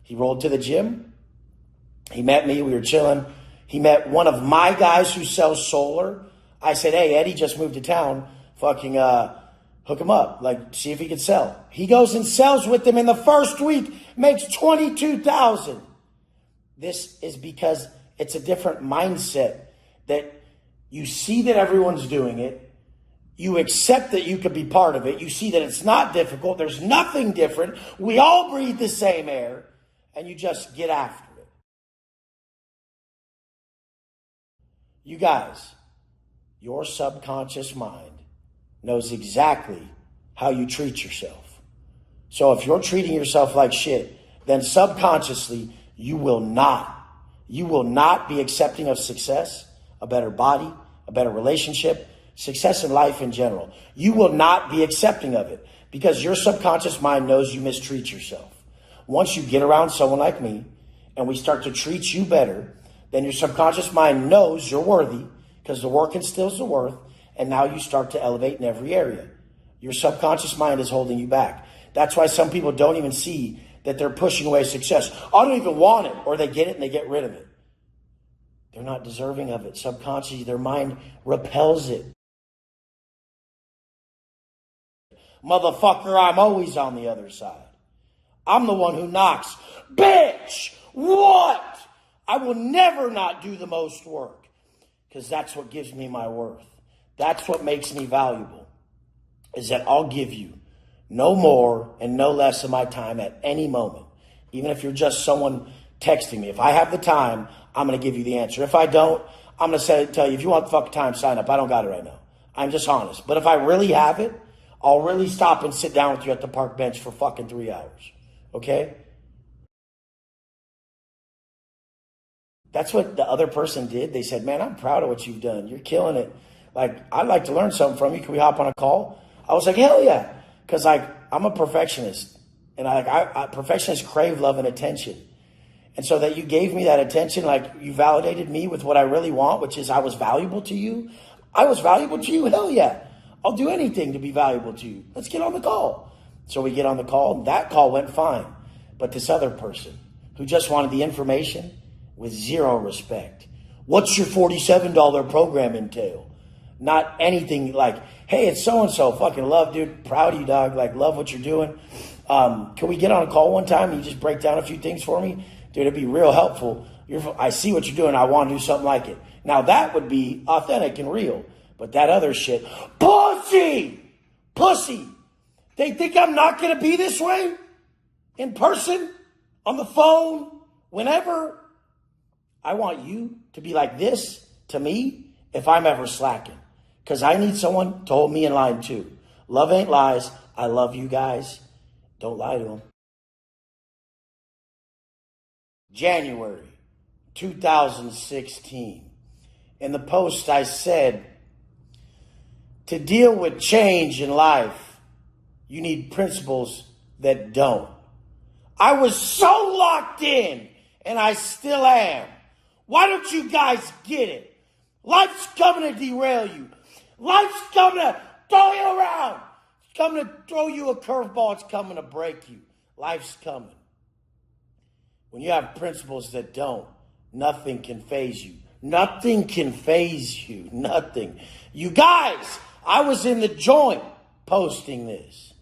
He rolled to the gym. He met me. We were chilling. He met one of my guys who sells solar. I said, hey, Eddie just moved to town. Fucking hook him up. Like, see if he can sell. He goes and sells with them in the first week. Makes $22,000. This is because it's a different mindset that you see that everyone's doing it. You accept that you could be part of it. You see that it's not difficult. There's nothing different. We all breathe the same air. And you just get after it. You guys, your subconscious mind knows exactly how you treat yourself. So if you're treating yourself like shit, then subconsciously you will not be accepting of success, a better body, a better relationship, success in life in general. You will not be accepting of it because your subconscious mind knows you mistreat yourself. Once you get around someone like me and we start to treat you better, then your subconscious mind knows you're worthy because the work instills the worth, and now you start to elevate in every area. Your subconscious mind is holding you back. That's why some people don't even see that they're pushing away success. I don't even want it, or they get it and they get rid of it. They're not deserving of it. Subconsciously, their mind repels it. Motherfucker, I'm always on the other side. I'm the one who knocks. Bitch, what? I will never not do the most work because that's what gives me my worth. That's what makes me valuable, is that I'll give you no more and no less of my time at any moment. Even if you're just someone texting me. If I have the time, I'm going to give you the answer. If I don't, I'm going to tell you, if you want the fucking time, sign up. I don't got it right now. I'm just honest. But if I really have it, I'll really stop and sit down with you at the park bench for fucking 3 hours. Okay? That's what the other person did. They said, man, I'm proud of what you've done. You're killing it. Like, I'd like to learn something from you. Can we hop on a call? I was like, hell yeah. Because, like, I'm a perfectionist. And perfectionists crave love and attention. And so that you gave me that attention, like, you validated me with what I really want, which is I was valuable to you. I was valuable to you? Hell yeah. I'll do anything to be valuable to you. Let's get on the call. So we get on the call, and that call went fine. But this other person who just wanted the information with zero respect. What's your $47 program entail? Not anything like, hey, it's so-and-so. Fucking love, dude. Proud of you, dog. Like, love what you're doing. Can we get on a call one time and you just break down a few things for me? Dude, it'd be real helpful. I see what you're doing. I want to do something like it. Now, that would be authentic and real. But that other shit, pussy. They think I'm not going to be this way in person, on the phone, whenever. I want you to be like this to me if I'm ever slacking. Because I need someone to hold me in line too. Love ain't lies. I love you guys. Don't lie to them. January 2016. In the post I said, to deal with change in life, you need principles that don't. I was so locked in, and I still am. Why don't you guys get it? Life's coming to derail you. Life's coming to throw you around. It's coming to throw you a curveball. It's coming to break you. Life's coming. When you have principles that don't, nothing can faze you. Nothing can faze you. Nothing. You guys, I was in the joint posting this.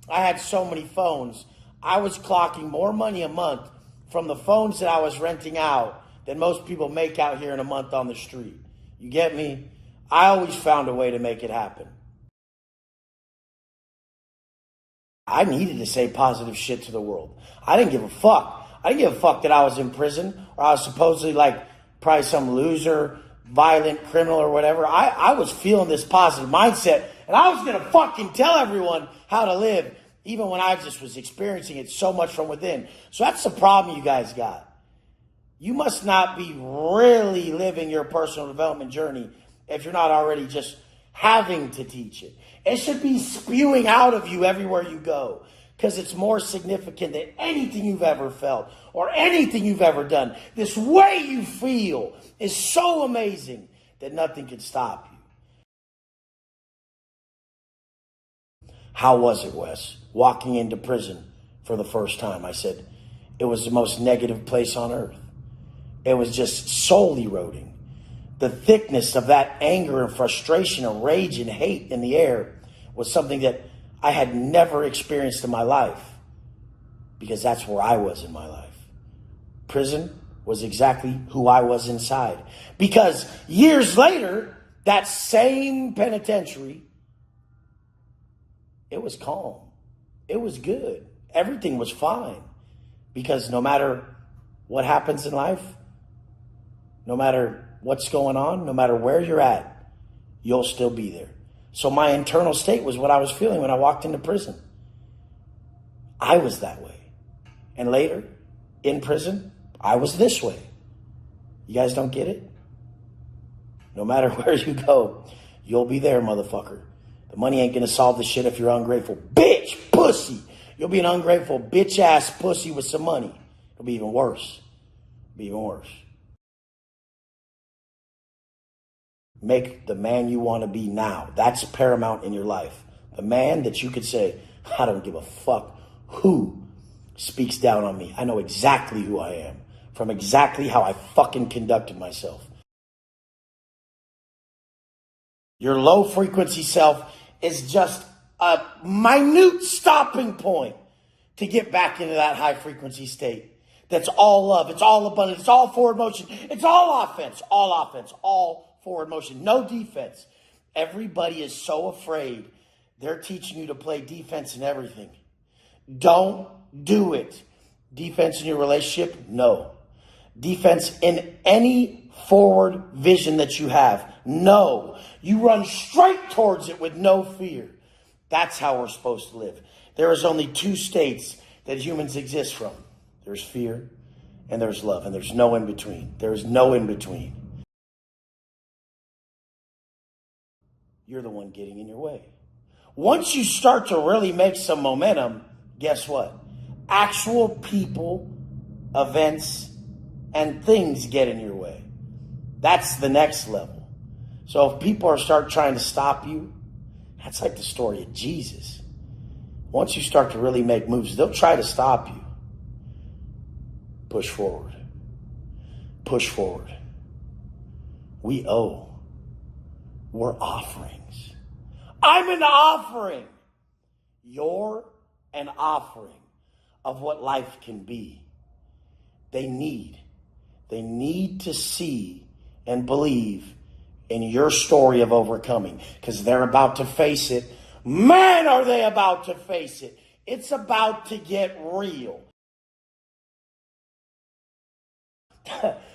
I had so many phones. I was clocking more money a month from the phones that I was renting out than most people make out here in a month on the street. You get me? I always found a way to make it happen. I needed to say positive shit to the world. I didn't give a fuck. I didn't give a fuck that I was in prison or I was supposedly like probably some loser, violent criminal or whatever. I was feeling this positive mindset, and I was going to fucking tell everyone how to live, even when I just was experiencing it so much from within. So that's the problem you guys got. You must not be really living your personal development journey if you're not already just having to teach it. It should be spewing out of you everywhere you go, because it's more significant than anything you've ever felt or anything you've ever done. This way you feel is so amazing that nothing can stop you. How was it, Wes? walking into prison for the first time. I said, it was the most negative place on earth. It was just soul eroding. The thickness of that anger and frustration and rage and hate in the air was something that I had never experienced in my life, because that's where I was in my life. Prison was exactly who I was inside. Because years later, that same penitentiary, it was calm. It was good. Everything was fine. Because no matter what happens in life, no matter what's going on, no matter where you're at, you'll still be there. So my internal state was what I was feeling when I walked into prison. I was that way. And later, in prison, I was this way. You guys don't get it? No matter where you go, you'll be there, motherfucker. The money ain't gonna solve the shit if you're ungrateful. Bitch, pussy. You'll be an ungrateful bitch-ass pussy with some money. It'll be even worse. It'll be even worse. Make the man you want to be now. That's paramount in your life. The man that you could say, I don't give a fuck who speaks down on me. I know exactly who I am from exactly how I fucking conducted myself. Your low frequency self is just a minute stopping point to get back into that high frequency state. That's all love. It's all abundance. It's all forward motion. It's all offense. All offense. All forward motion. No defense. Everybody is so afraid. They're teaching you to play defense in everything. Don't do it. Defense in your relationship? No. Defense in any forward vision that you have? No. You run straight towards it with no fear. That's how we're supposed to live. There is only two states that humans exist from. There's fear and there's love, and there's no in between. There is no in between. You're the one getting in your way. Once you start to really make some momentum, guess what? Actual people, events, and things get in your way. That's the next level. So if people start trying to stop you, that's like the story of Jesus. Once you start to really make moves, they'll try to stop you. Push forward. Push forward. We owe. We're offerings. I'm an offering. You're an offering of what life can be. They need to see and believe in your story of overcoming, because they're about to face it. Man, are they about to face it. It's about to get real.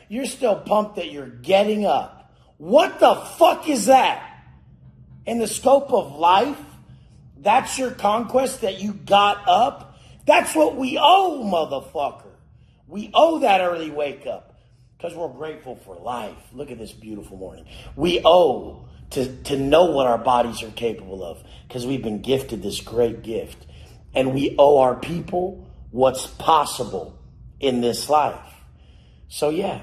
You're still pumped that you're getting up. What the fuck is that? In the scope of life, that's your conquest, that you got up? That's what we owe, motherfucker. We owe that early wake up because we're grateful for life. Look at this beautiful morning. We owe to know what our bodies are capable of because we've been gifted this great gift. And we owe our people what's possible in this life. So yeah,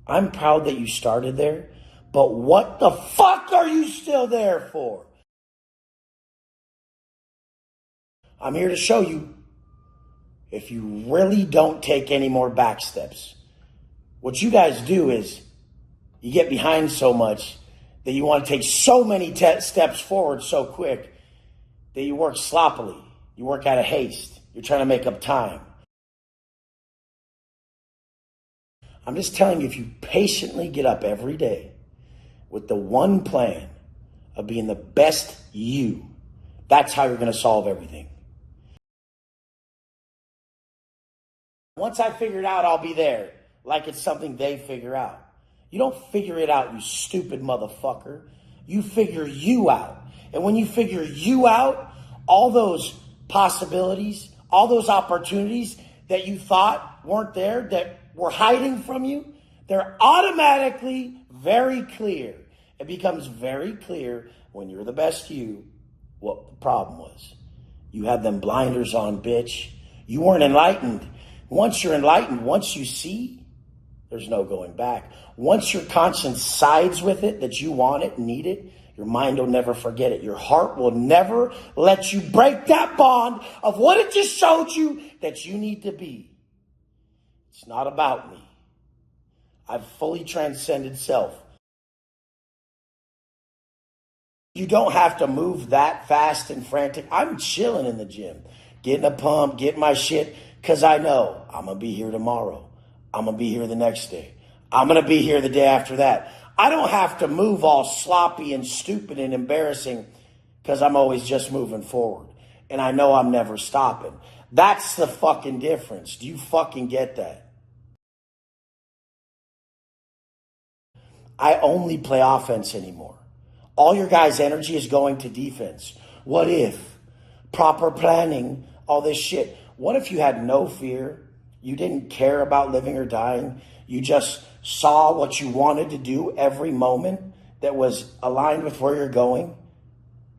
I'm proud that you started there, but what the fuck are you still there for? I'm here to show you, if you really don't take any more back steps, what you guys do is you get behind so much that you want to take so many steps forward so quick that you work sloppily. You work out of haste. You're trying to make up time. I'm just telling you, if you patiently get up every day with the one plan of being the best you, that's how you're going to solve everything. Once I figure it out, I'll be there. Like it's something they figure out. You don't figure it out, you stupid motherfucker. You figure you out. And when you figure you out, all those possibilities, all those opportunities that you thought weren't there, that were hiding from you, they're automatically very clear. It becomes very clear when you're the best you what the problem was. You had them blinders on, bitch. You weren't enlightened. Once you're enlightened, once you see, there's no going back. Once your conscience sides with it, that you want it, need it, Your mind will never forget it. Your heart will never let you break that bond of what it just showed you that you need to be. It's not about me. I've fully transcended self. You don't have to move that fast and frantic. I'm chilling in the gym, getting a pump, getting my shit, because I know I'm going to be here tomorrow. I'm going to be here the next day. I'm going to be here the day after that. I don't have to move all sloppy and stupid and embarrassing because I'm always just moving forward. And I know I'm never stopping. That's the fucking difference. Do you fucking get that? I only play offense anymore. All your guys' energy is going to defense. What if? Proper planning, all this shit. What if you had no fear? You didn't care about living or dying. You just saw what you wanted to do every moment that was aligned with where you're going,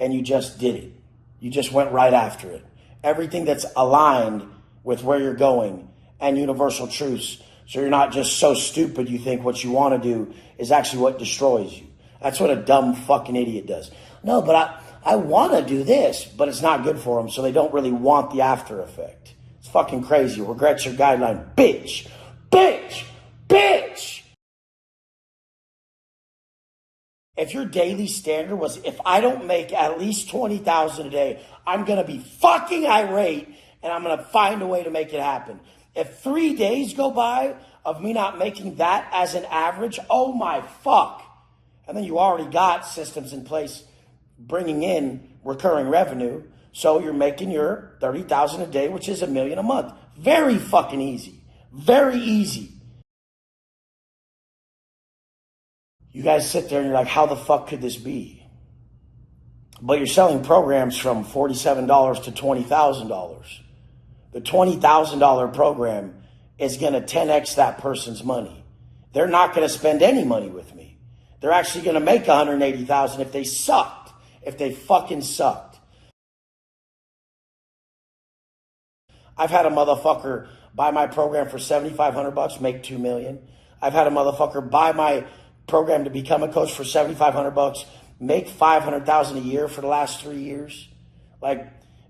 and you just did it. You just went right after it. Everything that's aligned with where you're going and universal truths. So you're not just so stupid you think what you want to do is actually what destroys you. That's what a dumb fucking idiot does. No, but I want to do this, but it's not good for them, so they don't really want the after effect. It's fucking crazy. Regrets your guideline. Bitch. Bitch. Bitch. If your daily standard was, if I don't make at least 20,000 a day, I'm going to be fucking irate and I'm going to find a way to make it happen. If 3 days go by of me not making that as an average, oh my fuck. And then you already got systems in place bringing in recurring revenue. So you're making your 30,000 a day, which is $1 million a month. Very fucking easy. Very easy. You guys sit there and you're like, how the fuck could this be? But you're selling programs from $47 to $20,000. The $20,000 program is going to 10x that person's money. They're not going to spend any money with me. They're actually going to make $180,000 if they sucked. If they fucking sucked. I've had a motherfucker buy my program for $7,500, make $2 million. I've had a motherfucker buy my program to become a coach for $7,500, make $500,000 a year for the last 3 years. Like,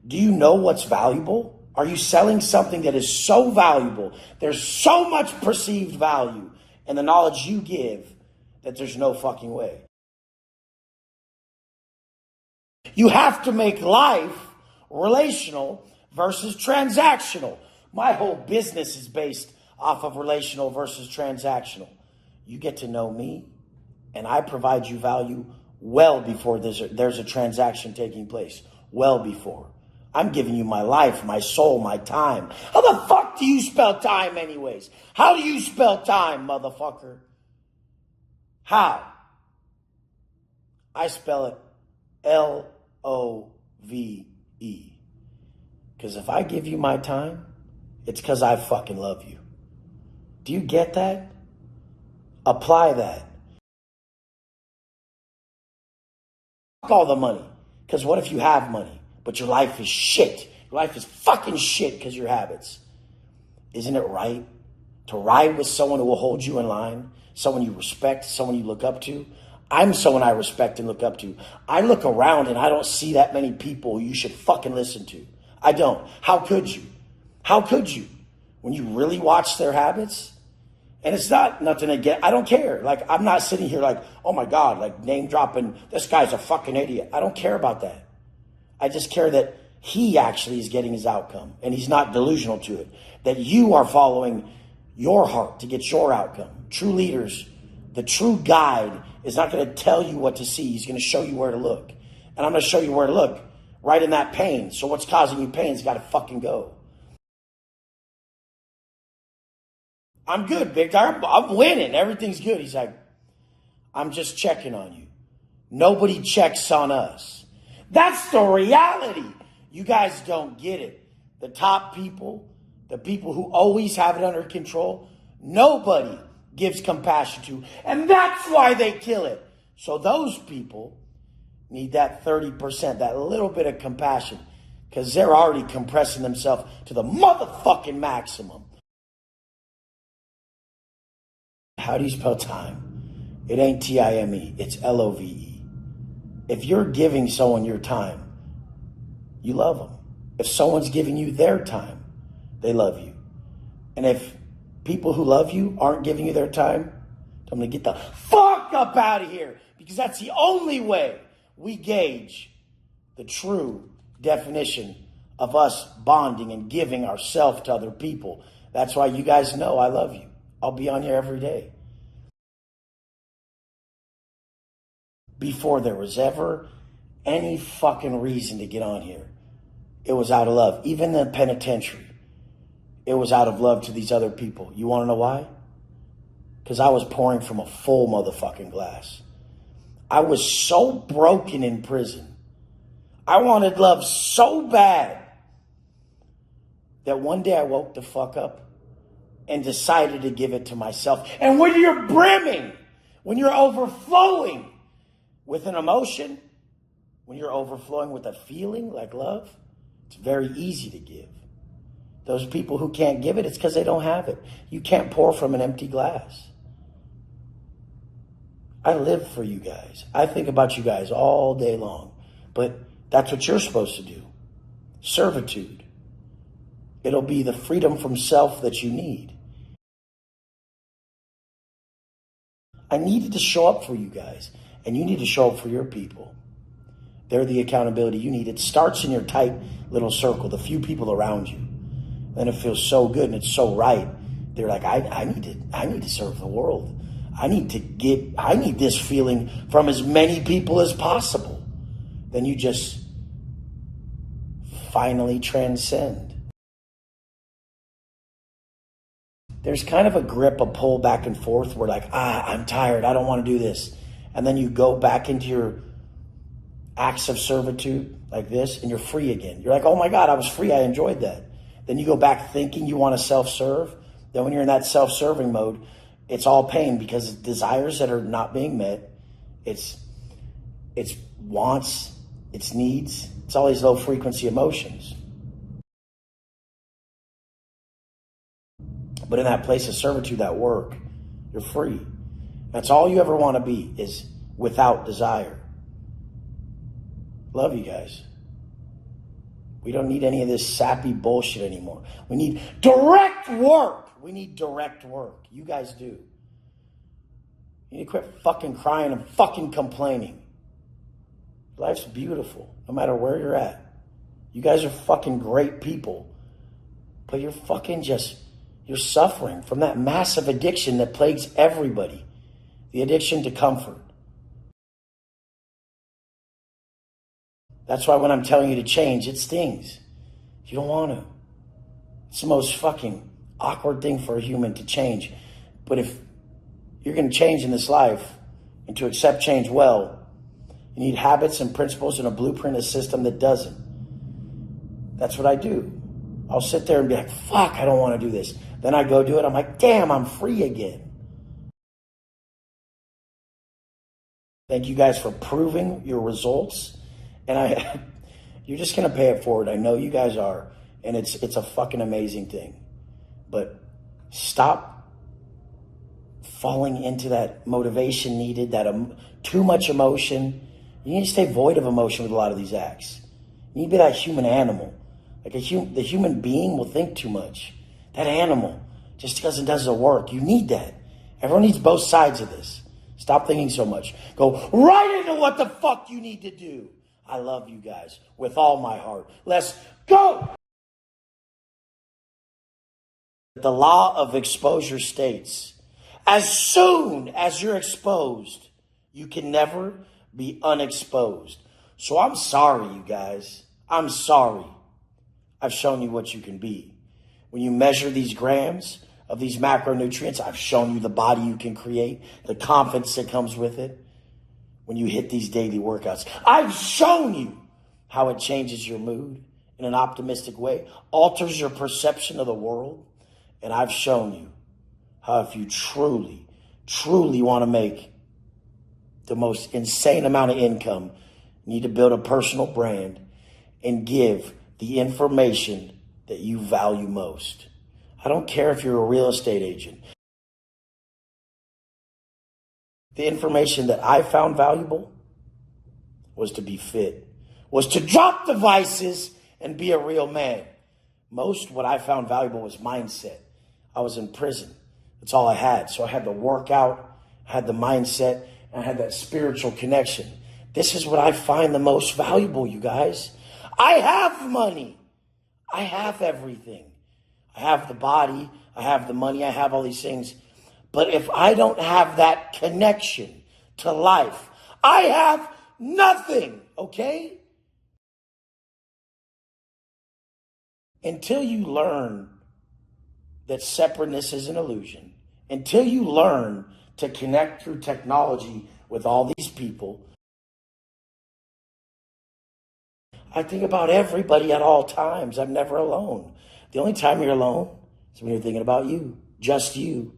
do you know what's valuable? Are you selling something that is so valuable? There's so much perceived value in the knowledge you give that there's no fucking way. You have to make life relational versus transactional. My whole business is based off of relational versus transactional. You get to know me, and I provide you value well before there's a transaction taking place. Well before. I'm giving you my life, my soul, my time. How the fuck do you spell time anyways? How do you spell time, motherfucker? How? I spell it Love. Because if I give you my time, it's because I fucking love you. Do you get that? Apply that. Fuck all the money. Because what if you have money, but your life is shit? Your life is fucking shit because of your habits. Isn't it right to ride with someone who will hold you in line? Someone you respect, someone you look up to? I'm someone I respect and look up to. I look around and I don't see that many people you should fucking listen to. I don't. How could you? How could you? When you really watch their habits? And it's not nothing again. I don't care. Like, I'm not sitting here like, oh my God, like name dropping, this guy's a fucking idiot. I don't care about that. I just care that he actually is getting his outcome and he's not delusional to it. That you are following your heart to get your outcome. True leaders, the true guide is not going to tell you what to see. He's going to show you where to look. And I'm going to show you where to look. Right in that pain. So what's causing you pain has got to fucking go. I'm good, big time. I'm winning. Everything's good. He's like, I'm just checking on you. Nobody checks on us. That's the reality. You guys don't get it. The top people, the people who always have it under control, nobody gives compassion to. And that's why they kill it. So those people need that 30%, that little bit of compassion, because they're already compressing themselves to the motherfucking maximum. How do you spell time? It ain't Time, it's Love. If you're giving someone your time, you love them. If someone's giving you their time, they love you. And if people who love you aren't giving you their time, I'm going to get the fuck up out of here, because that's the only way we gauge the true definition of us bonding and giving ourselves to other people. That's why you guys know I love you. I'll be on here every day. Before there was ever any fucking reason to get on here, it was out of love. Even the penitentiary, it was out of love to these other people. You want to know why? Because I was pouring from a full motherfucking glass. I was so broken in prison. I wanted love so bad that one day I woke the fuck up and decided to give it to myself. And when you're brimming, when you're overflowing with an emotion, when you're overflowing with a feeling like love, it's very easy to give. Those people who can't give it, it's because they don't have it. You can't pour from an empty glass. I live for you guys. I think about you guys all day long. But that's what you're supposed to do. Servitude. It'll be the freedom from self that you need. I needed to show up for you guys. And you need to show up for your people. They're the accountability you need. It starts in your tight little circle, the few people around you. Then it feels so good and it's so right. They're like, I need to serve the world. I need this feeling from as many people as possible. Then you just finally transcend. There's kind of a grip, a pull back and forth where like, I'm tired. I don't want to do this. And then you go back into your acts of servitude like this and you're free again. You're like, oh my God, I was free. I enjoyed that. Then you go back thinking you want to self-serve. Then when you're in that self-serving mode, it's all pain because it's desires that are not being met. It's wants, it's needs. It's all these low frequency emotions. But in that place of servitude, that work, you're free. That's all you ever want to be, is without desire. Love you guys. We don't need any of this sappy bullshit anymore. We need direct work. We need direct work. You guys do. You need to quit fucking crying and fucking complaining. Life's beautiful, no matter where you're at. You guys are fucking great people. But you're fucking you're suffering from that massive addiction that plagues everybody. The addiction to comfort. That's why when I'm telling you to change, it stings. You don't want to. It's the most fucking awkward thing for a human to change. But if you're going to change in this life and to accept change well, you need habits and principles and a blueprint, a system that doesn't. That's what I do. I'll sit there and be like, fuck, I don't want to do this. Then I go do it. I'm like, damn, I'm free again. Thank you guys for proving your results. And you're just going to pay it forward. I know you guys are. And it's a fucking amazing thing. But stop falling into that motivation needed, that too much emotion. You need to stay void of emotion with a lot of these acts. You need to be that human animal. Like the human being will think too much. That animal just does the work. You need that. Everyone needs both sides of this. Stop thinking so much. Go right into what the fuck you need to do. I love you guys with all my heart. Let's go. The law of exposure states, as soon as you're exposed, you can never be unexposed. So I'm sorry, you guys. I'm sorry. I've shown you what you can be. When you measure these grams of these macronutrients, I've shown you the body you can create, the confidence that comes with it. When you hit these daily workouts, I've shown you how it changes your mood in an optimistic way, alters your perception of the world. And I've shown you how if you truly, truly want to make the most insane amount of income, you need to build a personal brand and give the information that you value most. I don't care if you're a real estate agent. The information that I found valuable, was to be fit, was to drop the vices and be a real man. Most what I found valuable was mindset. I was in prison. That's all I had. So I had the workout, I had the mindset, and I had that spiritual connection. This is what I find the most valuable, you guys. I have money. I have everything. I have the body. I have the money. I have all these things. But if I don't have that connection to life, I have nothing, okay? Until you learn that separateness is an illusion, until you learn to connect through technology with all these people, I think about everybody at all times. I'm never alone. The only time you're alone is when you're thinking about you, just you.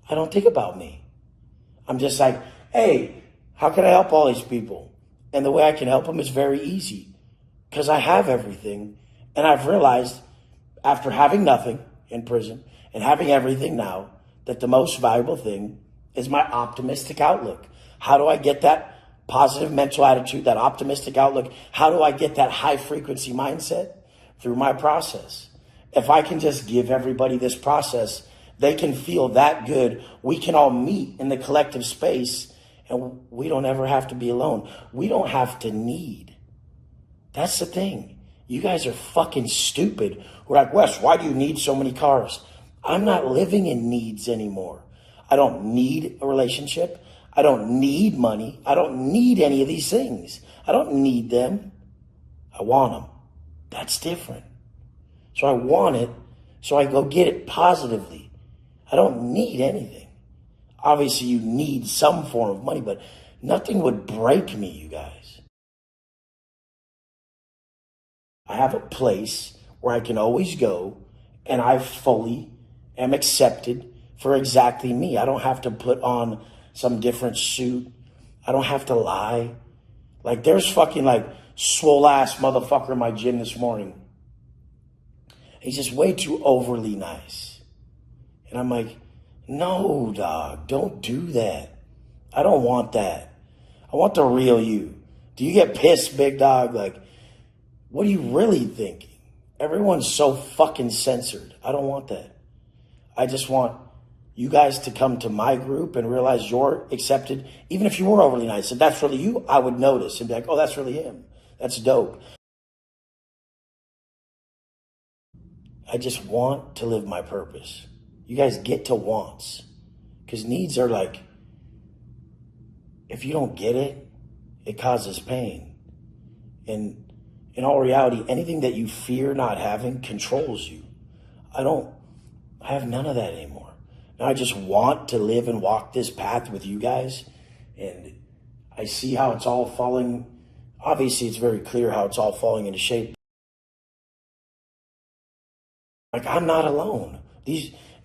I don't think about me. I'm just like, hey, how can I help all these people? And the way I can help them is very easy because I have everything. And I've realized after having nothing in prison and having everything now, that the most valuable thing is my optimistic outlook. How do I get that positive mental attitude, that optimistic outlook? How do I get that high frequency mindset? Through my process. If I can just give everybody this process, they can feel that good. We can all meet in the collective space and we don't ever have to be alone. We don't have to need. That's the thing. You guys are fucking stupid. We're like, Wes, why do you need so many cars? I'm not living in needs anymore. I don't need a relationship. I don't need money. I don't need any of these things. I don't need them. I want them. That's different. So I want it, so I go get it positively. I don't need anything. Obviously, you need some form of money, but nothing would break me, you guys. I have a place where I can always go, and I fully am accepted for exactly me. I don't have to put on some different suit. I don't have to lie. Like, there's fucking, like, swole-ass motherfucker in my gym this morning. He's just way too overly nice. And I'm like, no, dog, don't do that. I don't want that. I want the real you. Do you get pissed, big dog? Like, what are you really thinking? Everyone's so fucking censored. I don't want that. I just want you guys to come to my group and realize you're accepted. Even if you were overly nice, if that's really you, I would notice and be like, oh, that's really him. That's dope. I just want to live my purpose. You guys get to wants. Because needs are like, if you don't get it, it causes pain. And in all reality, anything that you fear not having controls you. I have none of that anymore. Now I just want to live and walk this path with you guys. And I see how it's all falling. Obviously, it's very clear how it's all falling into shape. Like, I'm not alone.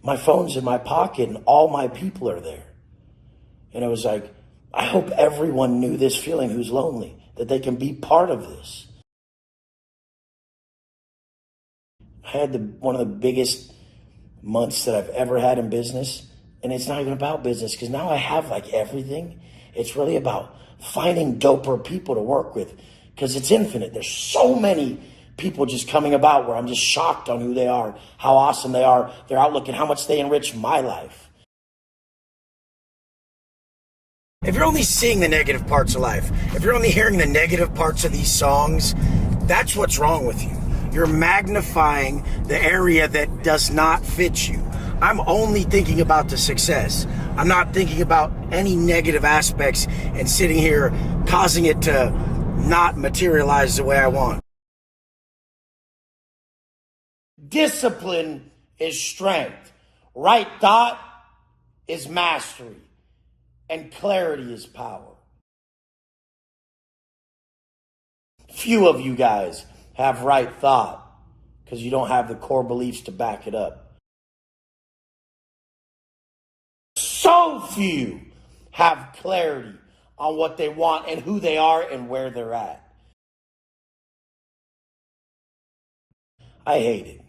My phone's in my pocket and all my people are there. And it was like, I hope everyone knew this feeling who's lonely, that they can be part of this. I had one of the biggest months that I've ever had in business. And it's not even about business because now I have like everything. It's really about finding doper people to work with because it's infinite. There's so many people just coming about where I'm just shocked on who they are, how awesome they are, their outlook, and how much they enrich my life. If you're only seeing the negative parts of life, if you're only hearing the negative parts of these songs, that's what's wrong with you. You're magnifying the area that does not fit you. I'm only thinking about the success. I'm not thinking about any negative aspects and sitting here causing it to not materialize the way I want. Discipline is strength. Right thought is mastery. And clarity is power. Few of you guys have right thought because you don't have the core beliefs to back it up. So few have clarity on what they want and who they are and where they're at. I hate it.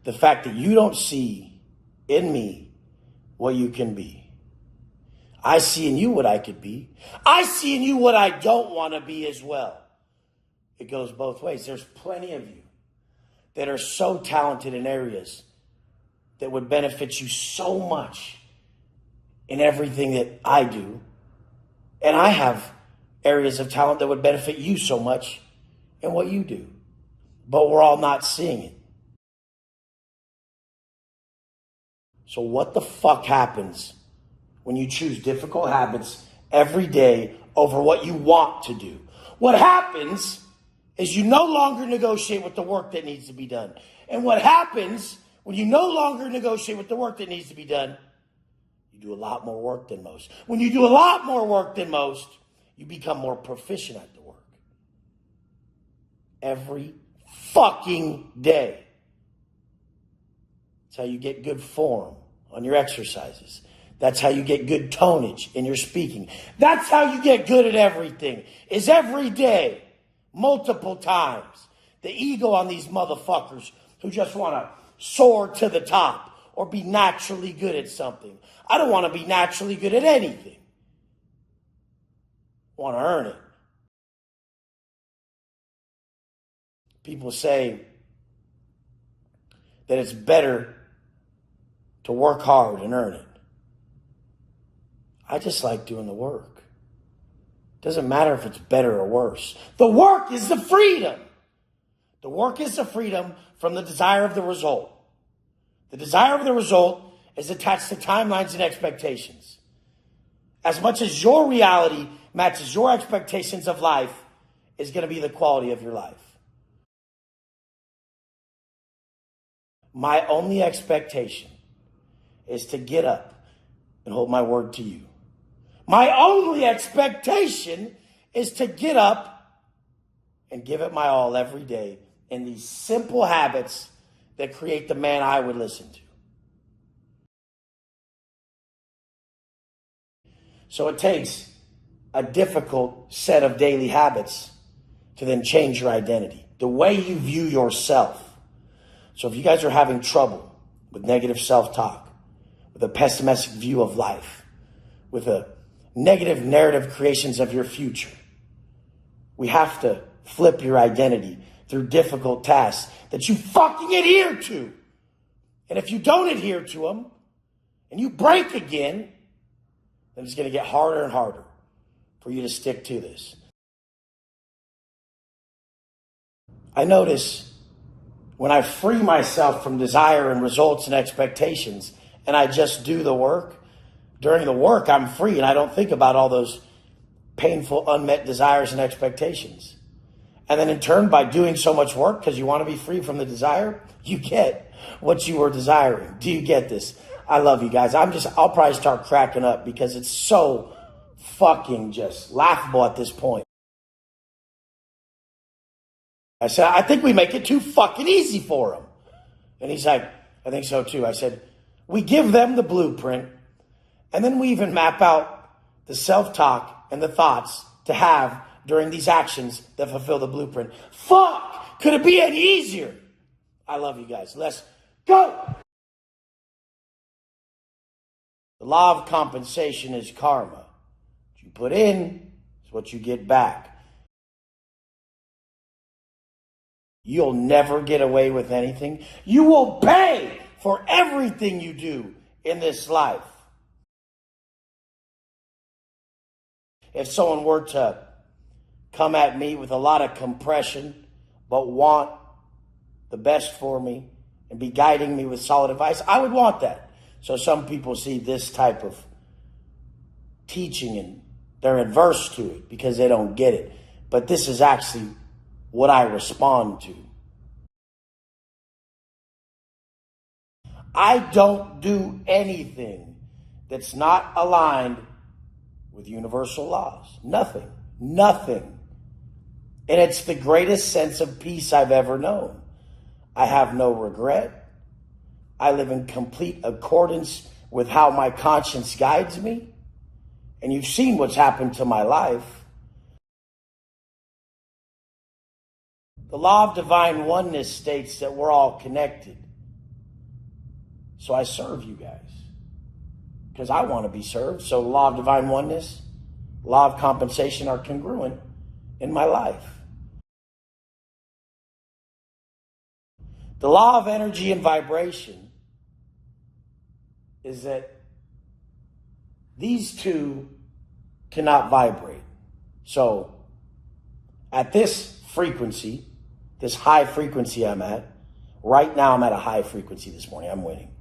The fact that you don't see in me what you can be. I see in you what I could be. I see in you what I don't want to be as well. It goes both ways. There's plenty of you that are so talented in areas that would benefit you so much in everything that I do. And I have areas of talent that would benefit you so much in what you do. But we're all not seeing it. So what the fuck happens when you choose difficult habits every day over what you want to do? What happens is you no longer negotiate with the work that needs to be done. And what happens when you no longer negotiate with the work that needs to be done, you do a lot more work than most. When you do a lot more work than most, you become more proficient at the work. Every fucking day. That's how you get good form on your exercises. That's how you get good tonnage in your speaking. That's how you get good at everything, is every day, multiple times. The ego on these motherfuckers who just want to soar to the top or be naturally good at something. I don't want to be naturally good at anything. I want to earn it. People say that it's better to work hard and earn it. I just like doing the work. Doesn't matter if it's better or worse. The work is the freedom. The work is the freedom from the desire of the result. The desire of the result is attached to timelines and expectations. As much as your reality matches your expectations of life is going to be the quality of your life. My only expectation is to get up and hold my word to you. My only expectation is to get up and give it my all every day in these simple habits that create the man I would listen to. So it takes a difficult set of daily habits to then change your identity, the way you view yourself. So if you guys are having trouble with negative self-talk, with a pessimistic view of life, with a negative narrative creations of your future, we have to flip your identity through difficult tasks that you fucking adhere to. And if you don't adhere to them and you break again, then it's going to get harder and harder for you to stick to this. I notice when I free myself from desire and results and expectations and I just do the work, during the work I'm free and I don't think about all those painful unmet desires and expectations. And then in turn, by doing so much work, because you want to be free from the desire, you get what you were desiring. Do you get this? I love you guys. I'll probably start cracking up because it's so fucking just laughable at this point. I said, I think we make it too fucking easy for them. And he's like, I think so too. I said, we give them the blueprint and then we even map out the self-talk and the thoughts to have during these actions that fulfill the blueprint. Fuck! Could it be any easier? I love you guys. Let's go! The law of compensation is karma. What you put in is what you get back. You'll never get away with anything. You will pay for everything you do in this life. If someone were to come at me with a lot of compression, but want the best for me and be guiding me with solid advice, I would want that. So some people see this type of teaching and they're adverse to it because they don't get it. But this is actually what I respond to. I don't do anything that's not aligned with universal laws. Nothing. Nothing. And it's the greatest sense of peace I've ever known. I have no regret. I live in complete accordance with how my conscience guides me. And you've seen what's happened to my life. The law of divine oneness states that we're all connected. So I serve you guys. because I want to be served. So law of divine oneness, law of compensation are congruent in my life. The law of energy and vibration is that these two cannot vibrate. So at this frequency, this high frequency I'm at, right now I'm at a high frequency this morning, I'm winning.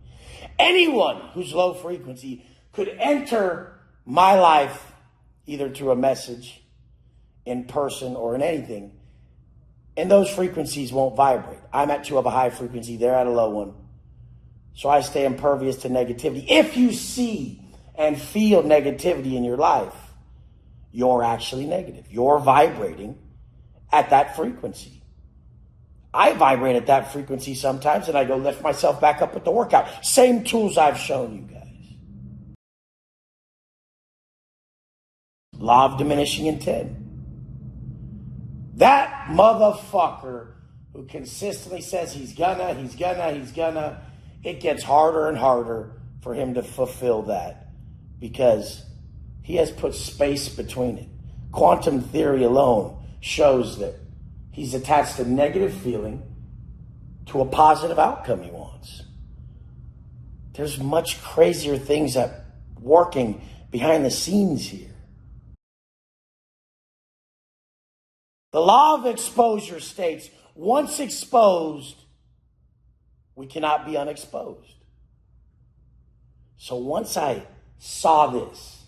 Anyone who's low frequency could enter my life either through a message, in person, or in anything, and those frequencies won't vibrate. I'm at two of a high frequency, they're at a low one. So I stay impervious to negativity. If you see and feel negativity in your life, you're actually negative. You're vibrating at that frequency. I vibrate at that frequency sometimes, and I go lift myself back up with the workout. Same tools I've shown you guys. Law of diminishing intent. That motherfucker who consistently says he's gonna, it gets harder and harder for him to fulfill that because he has put space between it. Quantum theory alone shows that he's attached a negative feeling to a positive outcome he wants. There's much crazier things that working behind the scenes here. The law of exposure states, once exposed, we cannot be unexposed. So once I saw this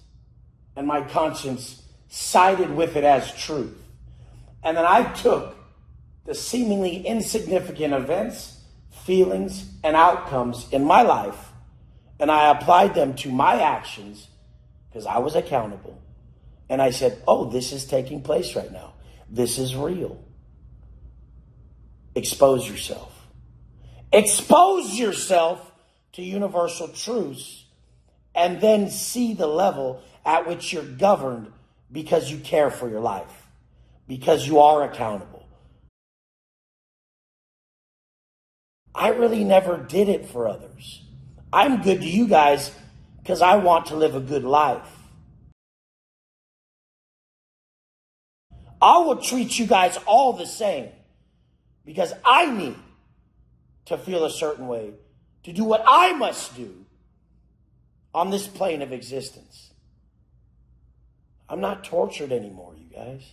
and my conscience sided with it as truth, and then I took the seemingly insignificant events, feelings, and outcomes in my life, and I applied them to my actions because I was accountable. And I said, oh, this is taking place right now. This is real. Expose yourself. Expose yourself to universal truths and then see the level at which you're governed because you care for your life, because you are accountable. I really never did it for others. I'm good to you guys because I want to live a good life. I will treat you guys all the same because I need to feel a certain way to do what I must do on this plane of existence. I'm not tortured anymore, you guys.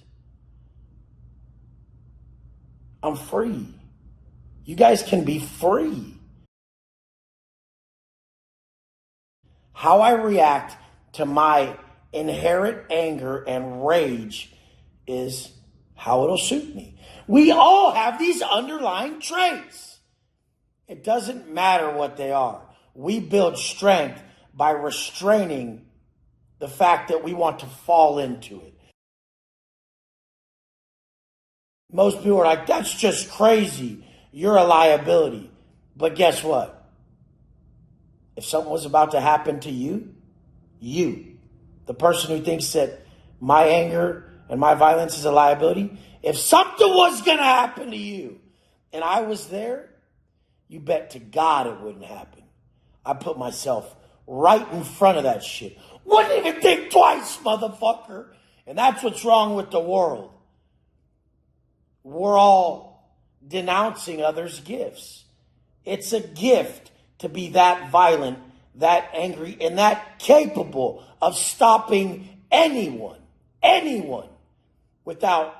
I'm free. You guys can be free. How I react to my inherent anger and rage is how it'll suit me. We all have these underlying traits. It doesn't matter what they are. We build strength by restraining the fact that we want to fall into it. Most people are like, that's just crazy. You're a liability. But guess what? If something was about to happen to you, the person who thinks that my anger and my violence is a liability, if something was going to happen to you and I was there, you bet to God it wouldn't happen. I put myself right in front of that shit. Wouldn't even think twice, motherfucker. And that's what's wrong with the world. We're all denouncing others' gifts. It's a gift to be that violent, that angry, and that capable of stopping anyone, without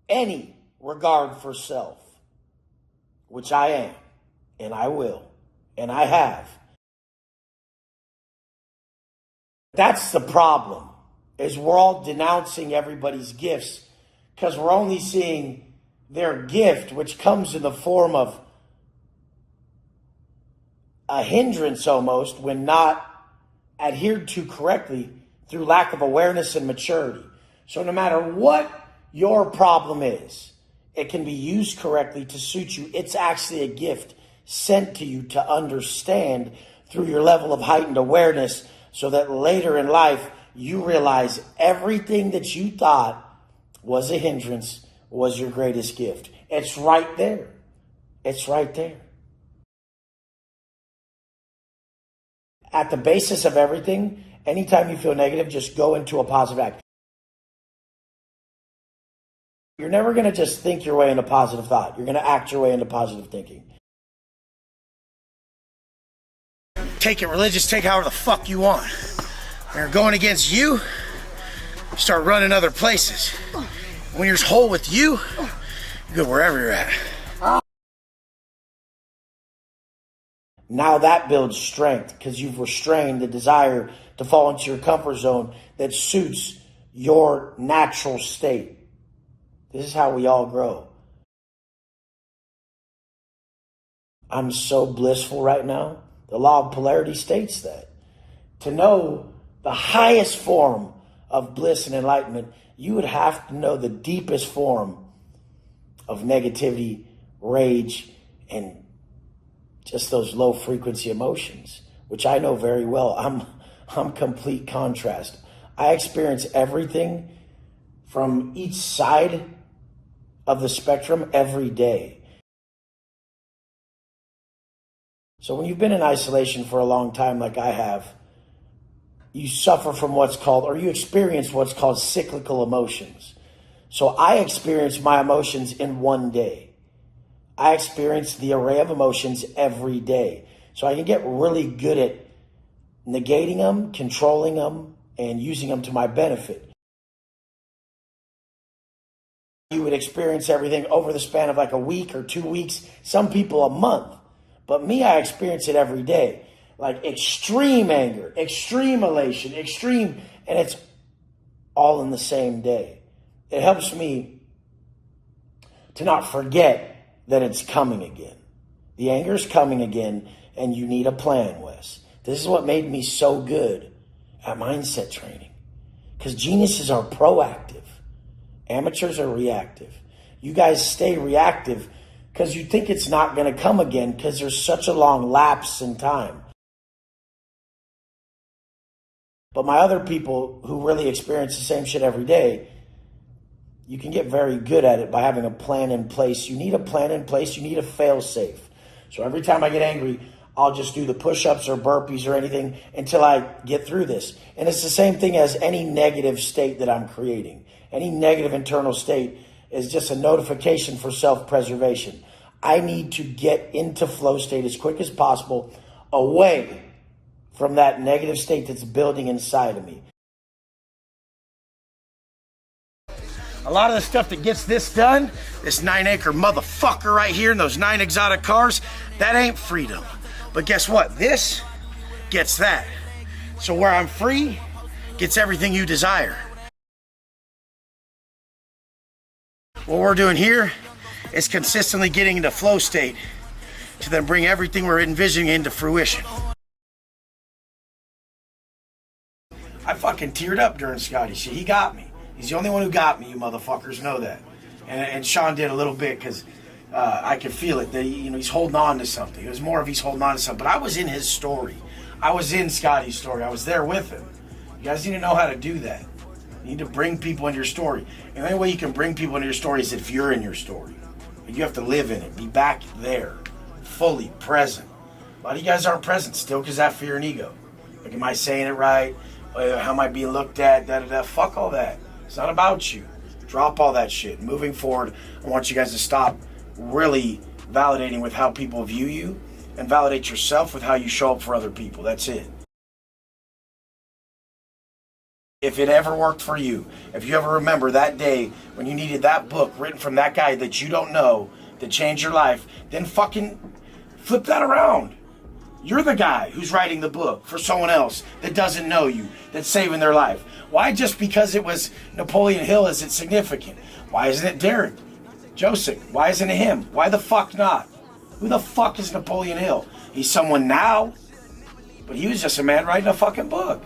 any regard for self, which I am, and I will, and I have. That's the problem, is we're all denouncing everybody's gifts because we're only seeing their gift, which comes in the form of a hindrance almost when not adhered to correctly through lack of awareness and maturity. So no matter what your problem is, it can be used correctly to suit you. It's actually a gift sent to you to understand through your level of heightened awareness so that later in life you realize everything that you thought was a hindrance was your greatest gift. It's right there. It's right there. At the basis of everything, anytime you feel negative, just go into a positive act. You're never going to just think your way into positive thought. You're going to act your way into positive thinking. Take it religious, take however the fuck you want. When you're going against you, you start running other places. When you're whole with you, you're good wherever you're at. Now that builds strength because you've restrained the desire to fall into your comfort zone that suits your natural state. This is how we all grow. I'm so blissful right now. The law of polarity states that. To know the highest form of bliss and enlightenment, you would have to know the deepest form of negativity, rage, and just those low frequency emotions, which I know very well. I'm complete contrast. I experience everything from each side of the spectrum every day. So when you've been in isolation for a long time like I have, you suffer from what's called, or you experience what's called cyclical emotions. So I experience my emotions in one day. I experience the array of emotions every day. So I can get really good at negating them, controlling them, and using them to my benefit. You would experience everything over the span of like a week or 2 weeks, some people a month. But me, I experience it every day. Like extreme anger, extreme elation, extreme, and it's all in the same day. It helps me to not forget that it's coming again. The anger is coming again, and you need a plan, Wes. This is what made me so good at mindset training. Because geniuses are proactive. Amateurs are reactive. You guys stay reactive because you think it's not going to come again because there's such a long lapse in time. But my other people who really experience the same shit every day, you can get very good at it by having a plan in place. You need a plan in place. You need a fail safe. So every time I get angry, I'll just do the push-ups or burpees or anything until I get through this. And it's the same thing as any negative state that I'm creating. Any negative internal state is just a notification for self-preservation. I need to get into flow state as quick as possible, away from that negative state that's building inside of me. A lot of the stuff that gets this done, this 9-acre motherfucker right here and those 9 exotic cars, that ain't freedom. But guess what? This gets that. So where I'm free gets everything you desire. What we're doing here is consistently getting into flow state to then bring everything we're envisioning into fruition. I fucking teared up during Scotty shit. He got me. He's the only one who got me, you motherfuckers know that. And Sean did a little bit because I could feel it. That he's holding on to something. It was more of he's holding on to something. But I was in his story. I was in Scotty's story. I was there with him. You guys need to know how to do that. You need to bring people into your story. And the only way you can bring people into your story is if you're in your story. You have to live in it. Be back there. Fully present. A lot of you guys aren't present still because that fear and ego. Like, am I saying it right? How am I being looked at? Fuck all that. It's not about you. Drop all that shit. Moving forward, I want you guys to stop really validating with how people view you and validate yourself with how you show up for other people. That's it. If it ever worked for you, if you ever remember that day when you needed that book written from that guy that you don't know to change your life, then fucking flip that around. You're the guy who's writing the book for someone else that doesn't know you, that's saving their life. Why just because it was Napoleon Hill is it significant? Why isn't it Derek Joseph? Why isn't it him? Why the fuck not? Who the fuck is Napoleon Hill? He's someone now, but he was just a man writing a fucking book.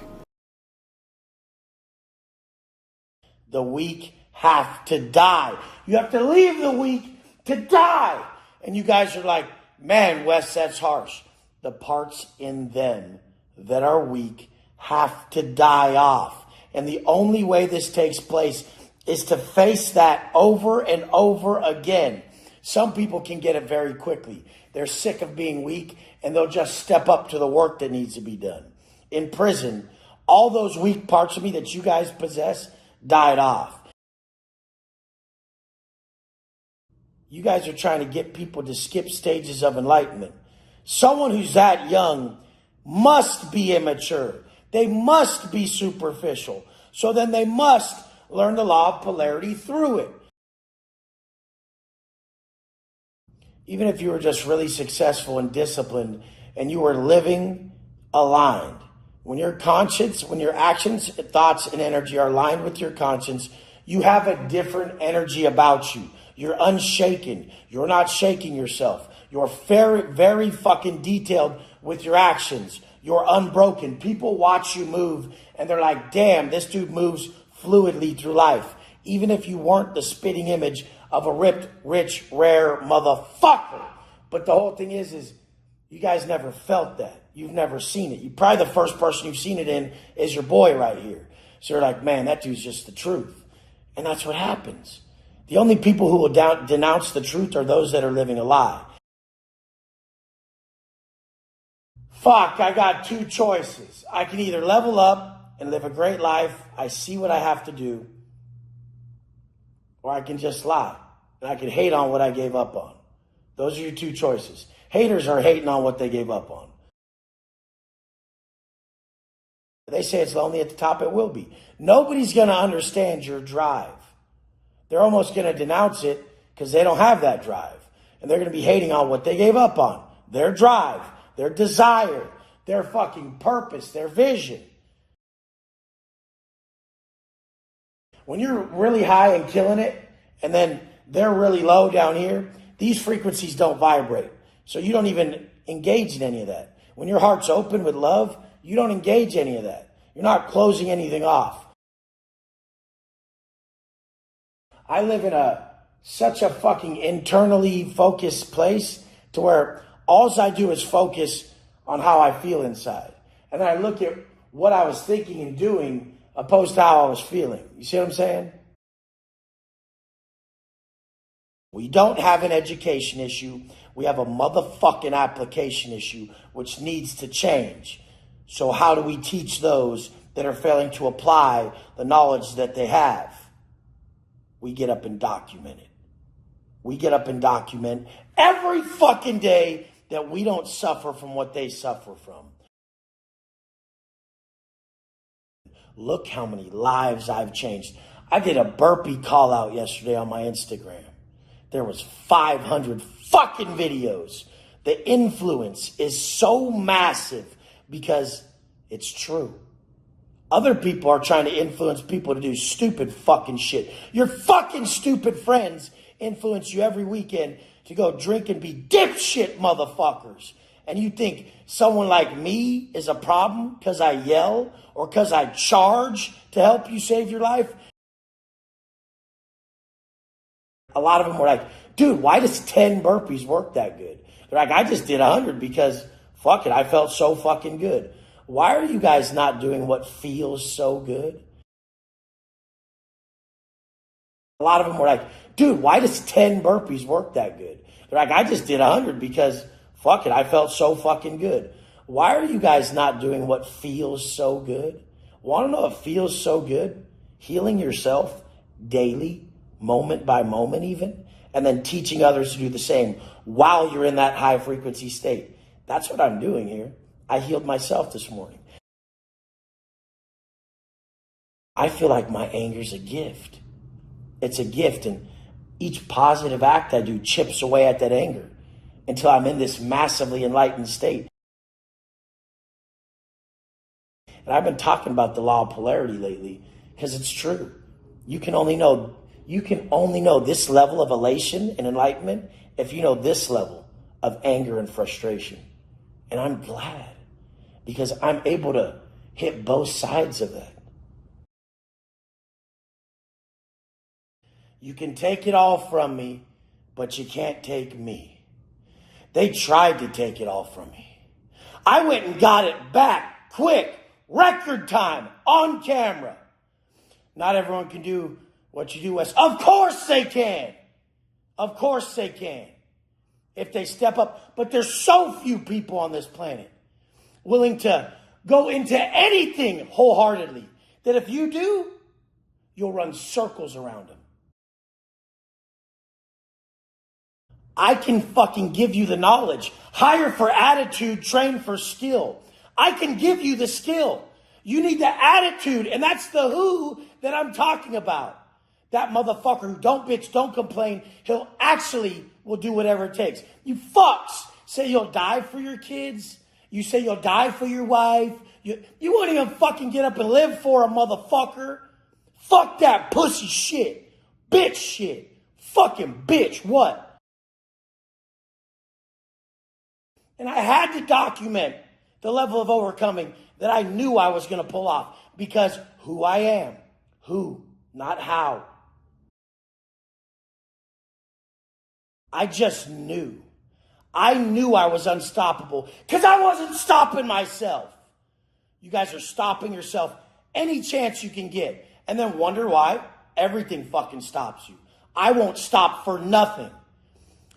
The weak have to die. You have to leave the weak to die. And you guys are like, man, Wes, that's harsh. The parts in them that are weak have to die off. And the only way this takes place is to face that over and over again. Some people can get it very quickly. They're sick of being weak and they'll just step up to the work that needs to be done. in prison, all those weak parts of me that you guys possess died off. You guys are trying to get people to skip stages of enlightenment. Someone who's that young must be immature. They must be superficial. So then they must learn the law of polarity through it. Even if you were just really successful and disciplined and you were living aligned, when your conscience, when your actions, thoughts, and energy are aligned with your conscience, you have a different energy about you. You're unshaken. You're not shaking yourself. You're very, very fucking detailed with your actions. You're unbroken. People watch you move and they're like, damn, this dude moves fluidly through life. Even if you weren't the spitting image of a ripped, rich, rare motherfucker. But the whole thing is you guys never felt that. You've never seen it. You probably the first person you've seen it in is your boy right here. So you're like, man, that dude's just the truth. And that's what happens. The only people who will denounce the truth are those that are living a lie. Fuck, I got two choices. I can either level up and live a great life. I see what I have to do. Or I can just lie. And I can hate on what I gave up on. Those are your two choices. Haters are hating on what they gave up on. They say it's lonely at the top, it will be. Nobody's going to understand your drive. They're almost going to denounce it because they don't have that drive. And they're going to be hating on what they gave up on. Their drive, their desire, their fucking purpose, their vision. When you're really high and killing it, and then they're really low down here, these frequencies don't vibrate. So you don't even engage in any of that. When your heart's open with love, you don't engage any of that. You're not closing anything off. I live in such a fucking internally focused place to where all I do is focus on how I feel inside. And then I look at what I was thinking and doing opposed to how I was feeling. You see what I'm saying? We don't have an education issue. We have a motherfucking application issue, which needs to change. So how do we teach those that are failing to apply the knowledge that they have? We get up and document it. We get up and document every fucking day that we don't suffer from what they suffer from. Look how many lives I've changed. I did a burpee call out yesterday on my Instagram. There was 500 fucking videos. The influence is so massive because it's true. Other people are trying to influence people to do stupid fucking shit. Your fucking stupid friends influence you every weekend to go drink and be dipshit motherfuckers. And you think someone like me is a problem because I yell or because I charge to help you save your life? A lot of them were like, dude, why does 10 burpees work that good? They're like, I just did 100 because fuck it, I felt so fucking good. Why are you guys not doing what feels so good? A lot of them were like, dude, why does 10 burpees work that good? They're like, I just did 100 because fuck it, I felt so fucking good. Why are you guys not doing what feels so good? Want to know what feels so good? Healing yourself daily, moment by moment even, and then teaching others to do the same while you're in that high frequency state. That's what I'm doing here. I healed myself this morning. I feel like my anger is a gift. It's a gift, and each positive act I do chips away at that anger until I'm in this massively enlightened state. And I've been talking about the law of polarity lately because it's true. You can only know this level of elation and enlightenment if you know this level of anger and frustration. And I'm glad because I'm able to hit both sides of that. You can take it all from me, but you can't take me. They tried to take it all from me. I went and got it back quick, record time, on camera. Not everyone can do what you do, Wes. Of course they can. Of course they can. If they step up. But there's so few people on this planet willing to go into anything wholeheartedly, that if you do, you'll run circles around them. I can fucking give you the knowledge. Hire for attitude, train for skill. I can give you the skill. You need the attitude, and that's the who that I'm talking about. That motherfucker who don't bitch, don't complain. He'll actually will do whatever it takes. You fucks say you'll die for your kids. You say you'll die for your wife. You won't even fucking get up and live for a motherfucker. Fuck that pussy shit. Bitch shit. Fucking bitch. What? And I had to document the level of overcoming that I knew I was going to pull off, because who I am, who, not how. I just knew. I knew I was unstoppable because I wasn't stopping myself. You guys are stopping yourself any chance you can get, and then wonder why everything fucking stops you. I won't stop for nothing.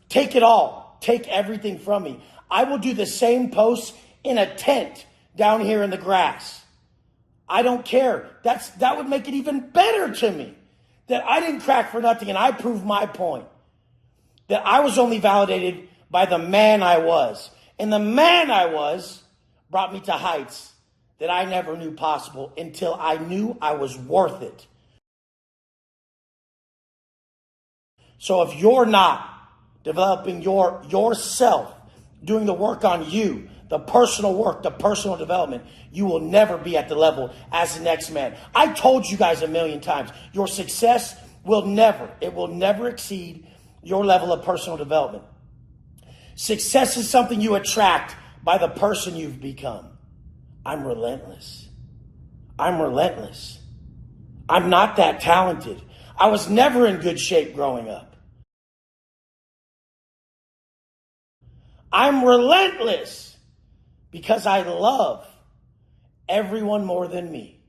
Take it all. Take everything from me. I will do the same posts in a tent down here in the grass. I don't care. That would make it even better to me that I didn't crack for nothing, and I proved my point. That I was only validated by the man I was. And the man I was brought me to heights that I never knew possible until I knew I was worth it. So if you're not developing yourself, doing the work on you, the personal work, the personal development, you will never be at the level as the next man. I told you guys a million times, your success will never exceed your level of personal development. Success is something you attract by the person you've become. I'm relentless. I'm relentless. I'm not that talented. I was never in good shape growing up. I'm relentless because I love everyone more than me.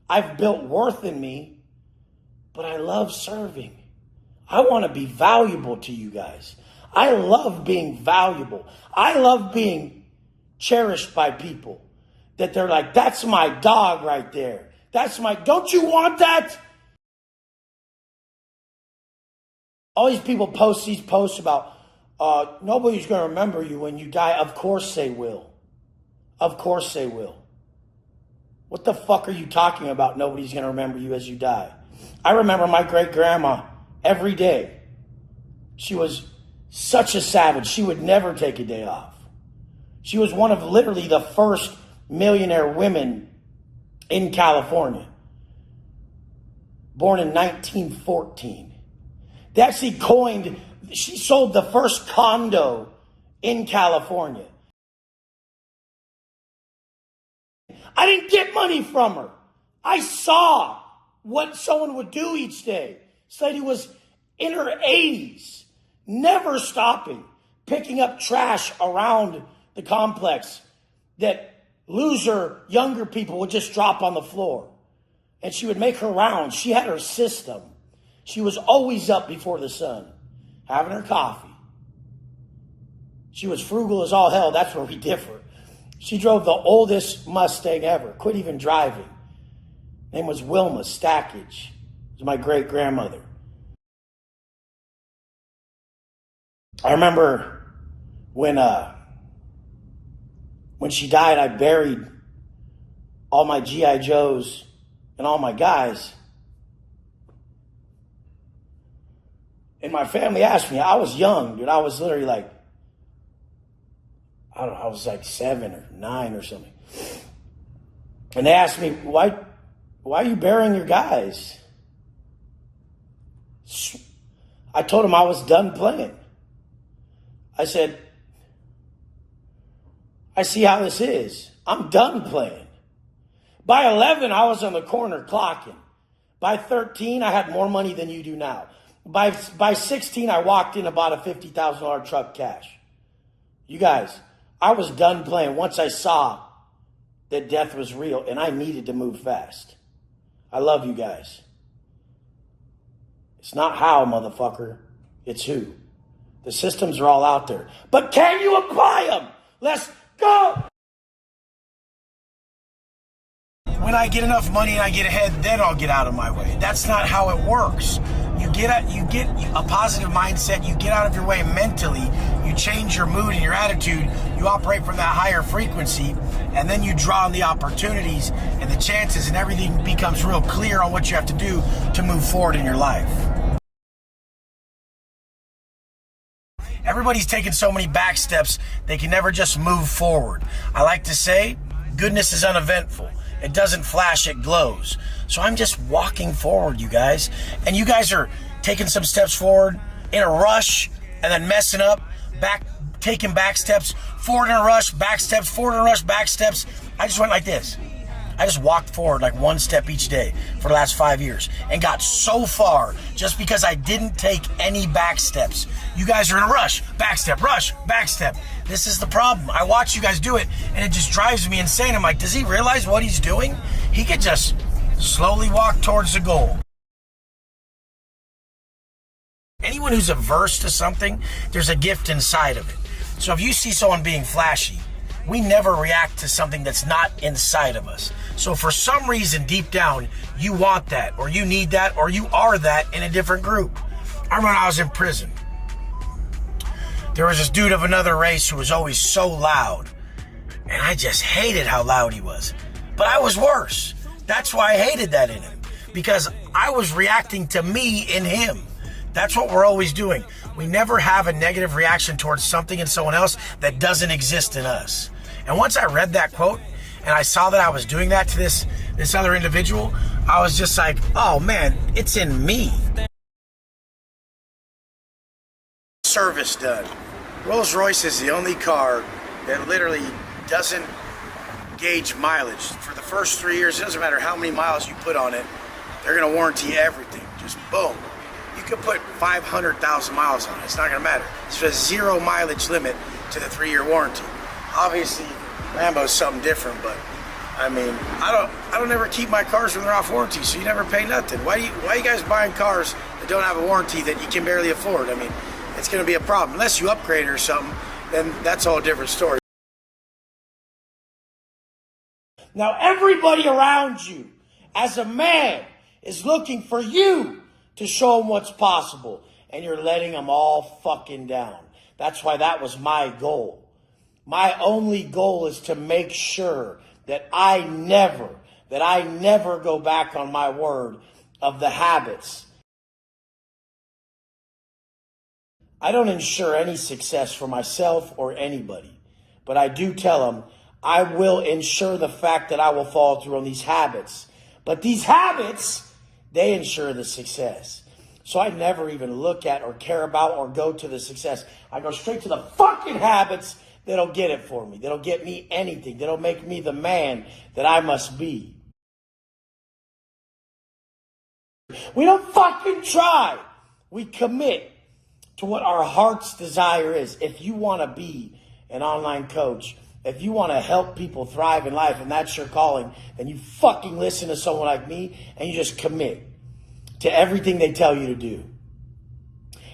I've built worth in me, but I love serving. I want to be valuable to you guys. I love being valuable. I love being cherished by people. That they're like, that's my dog right there. Don't you want that? All these people post these posts about, nobody's going to remember you when you die. Of course they will. Of course they will. What the fuck are you talking about? Nobody's going to remember you as you die. I remember my great grandma every day. She was such a savage. She would never take a day off. She was one of literally the first millionaire women in California. Born in 1914. They actually she sold the first condo in California. I didn't get money from her. I saw what someone would do each day. This lady was in her 80s, never stopping, picking up trash around the complex that loser younger people would just drop on the floor. And she would make her rounds. She had her system. She was always up before the sun, having her coffee. She was frugal as all hell. That's where we differ. She drove the oldest Mustang ever. Quit even driving. Her name was Wilma Stackage. She was my great grandmother. I remember when she died, I buried all my G.I. Joes and all my guys. And my family asked me, I was young, dude. I was literally like, I don't know, I was like 7 or 9 or something. And they asked me, why are you burying your guys? I told them I was done playing. I said, I see how this is. I'm done playing. By 11, I was on the corner clocking. By 13, I had more money than you do now. By 16, I walked in and bought a $50,000 truck cash. You guys, I was done playing once I saw that death was real and I needed to move fast. I love you guys. It's not how, motherfucker. It's who. The systems are all out there. But can you apply them? Let's go! when I get enough money and I get ahead, then I'll get out of my way. That's not how it works. You get a positive mindset, you get out of your way mentally, you change your mood and your attitude, you operate from that higher frequency, and then you draw on the opportunities and the chances, and everything becomes real clear on what you have to do to move forward in your life. Everybody's taking so many back steps, they can never just move forward. I like to say, goodness is uneventful. It doesn't flash, it glows. So I'm just walking forward, you guys. And you guys are taking some steps forward in a rush and then messing up, taking back steps, forward in a rush, back steps, forward in a rush, back steps. I just went like this. I just walked forward like one step each day for the last 5 years and got so far just because I didn't take any back steps. You guys are in a rush, back step, rush, back step. This is the problem. I watch you guys do it and it just drives me insane. I'm like, does he realize what he's doing? He could just slowly walk towards the goal. Anyone who's averse to something, there's a gift inside of it. So if you see someone being flashy, we never react to something that's not inside of us. So for some reason deep down, you want that, or you need that, or you are that in a different group. I remember when I was in prison. There was this dude of another race who was always so loud. And I just hated how loud he was. But I was worse. That's why I hated that in him. Because I was reacting to me in him. That's what we're always doing. We never have a negative reaction towards something in someone else that doesn't exist in us. And once I read that quote and I saw that I was doing that to this other individual, I was just like, oh man, it's in me. Service done. Rolls-Royce is the only car that literally doesn't gauge mileage. For the first 3 years, it doesn't matter how many miles you put on it, they're gonna warranty everything. Just boom. You could put 500,000 miles on it. It's not gonna matter. It's a 0 mileage limit to the 3-year warranty. Obviously, Lambo's something different, but I mean, I don't ever keep my cars when they're off warranty, so you never pay nothing. Why are you guys buying cars that don't have a warranty that you can barely afford? I mean, it's gonna be a problem. Unless you upgrade or something, then that's all a different story. Now everybody around you, as a man, is looking for you to show them what's possible, and you're letting them all fucking down. That's why that was my goal. My only goal is to make sure that I never go back on my word of the habits. I don't ensure any success for myself or anybody, but I do tell them I will ensure the fact that I will follow through on these habits. But these habits, they ensure the success. So I never even look at or care about or go to the success. I go straight to the fucking habits that'll get it for me. That'll get me anything. That'll make me the man that I must be. We don't fucking try. We commit to what our heart's desire is. If you want to be an online coach, if you want to help people thrive in life and that's your calling, then you fucking listen to someone like me and you just commit to everything they tell you to do.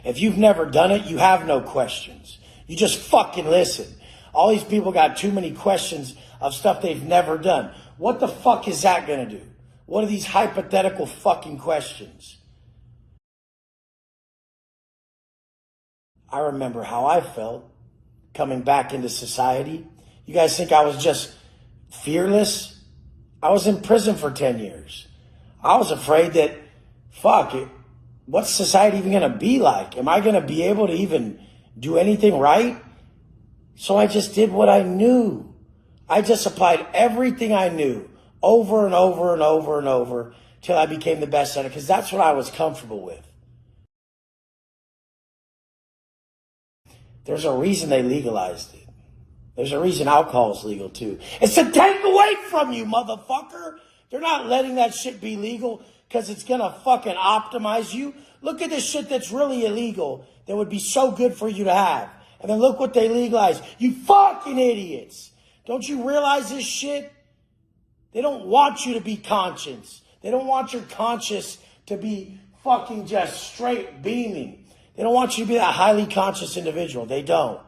If you've never done it, you have no questions. You just fucking listen. All these people got too many questions of stuff they've never done. What the fuck is that gonna do? What are these hypothetical fucking questions? I remember how I felt coming back into society. You guys think I was just fearless? I was in prison for 10 years. I was afraid that, fuck it, what's society even gonna be like? Am I gonna be able to even do anything right? So I just did what I knew. I just applied everything I knew over and over and over and over till I became the best at it, because that's what I was comfortable with. There's a reason they legalized it. There's a reason alcohol is legal too. It's to take away from you, motherfucker. They're not letting that shit be legal because it's gonna fucking optimize you. Look at this shit that's really illegal that would be so good for you to have. And then look what they legalized. You fucking idiots. Don't you realize this shit? They don't want you to be conscious. They don't want your conscious to be fucking just straight beaming. They don't want you to be that highly conscious individual. They don't.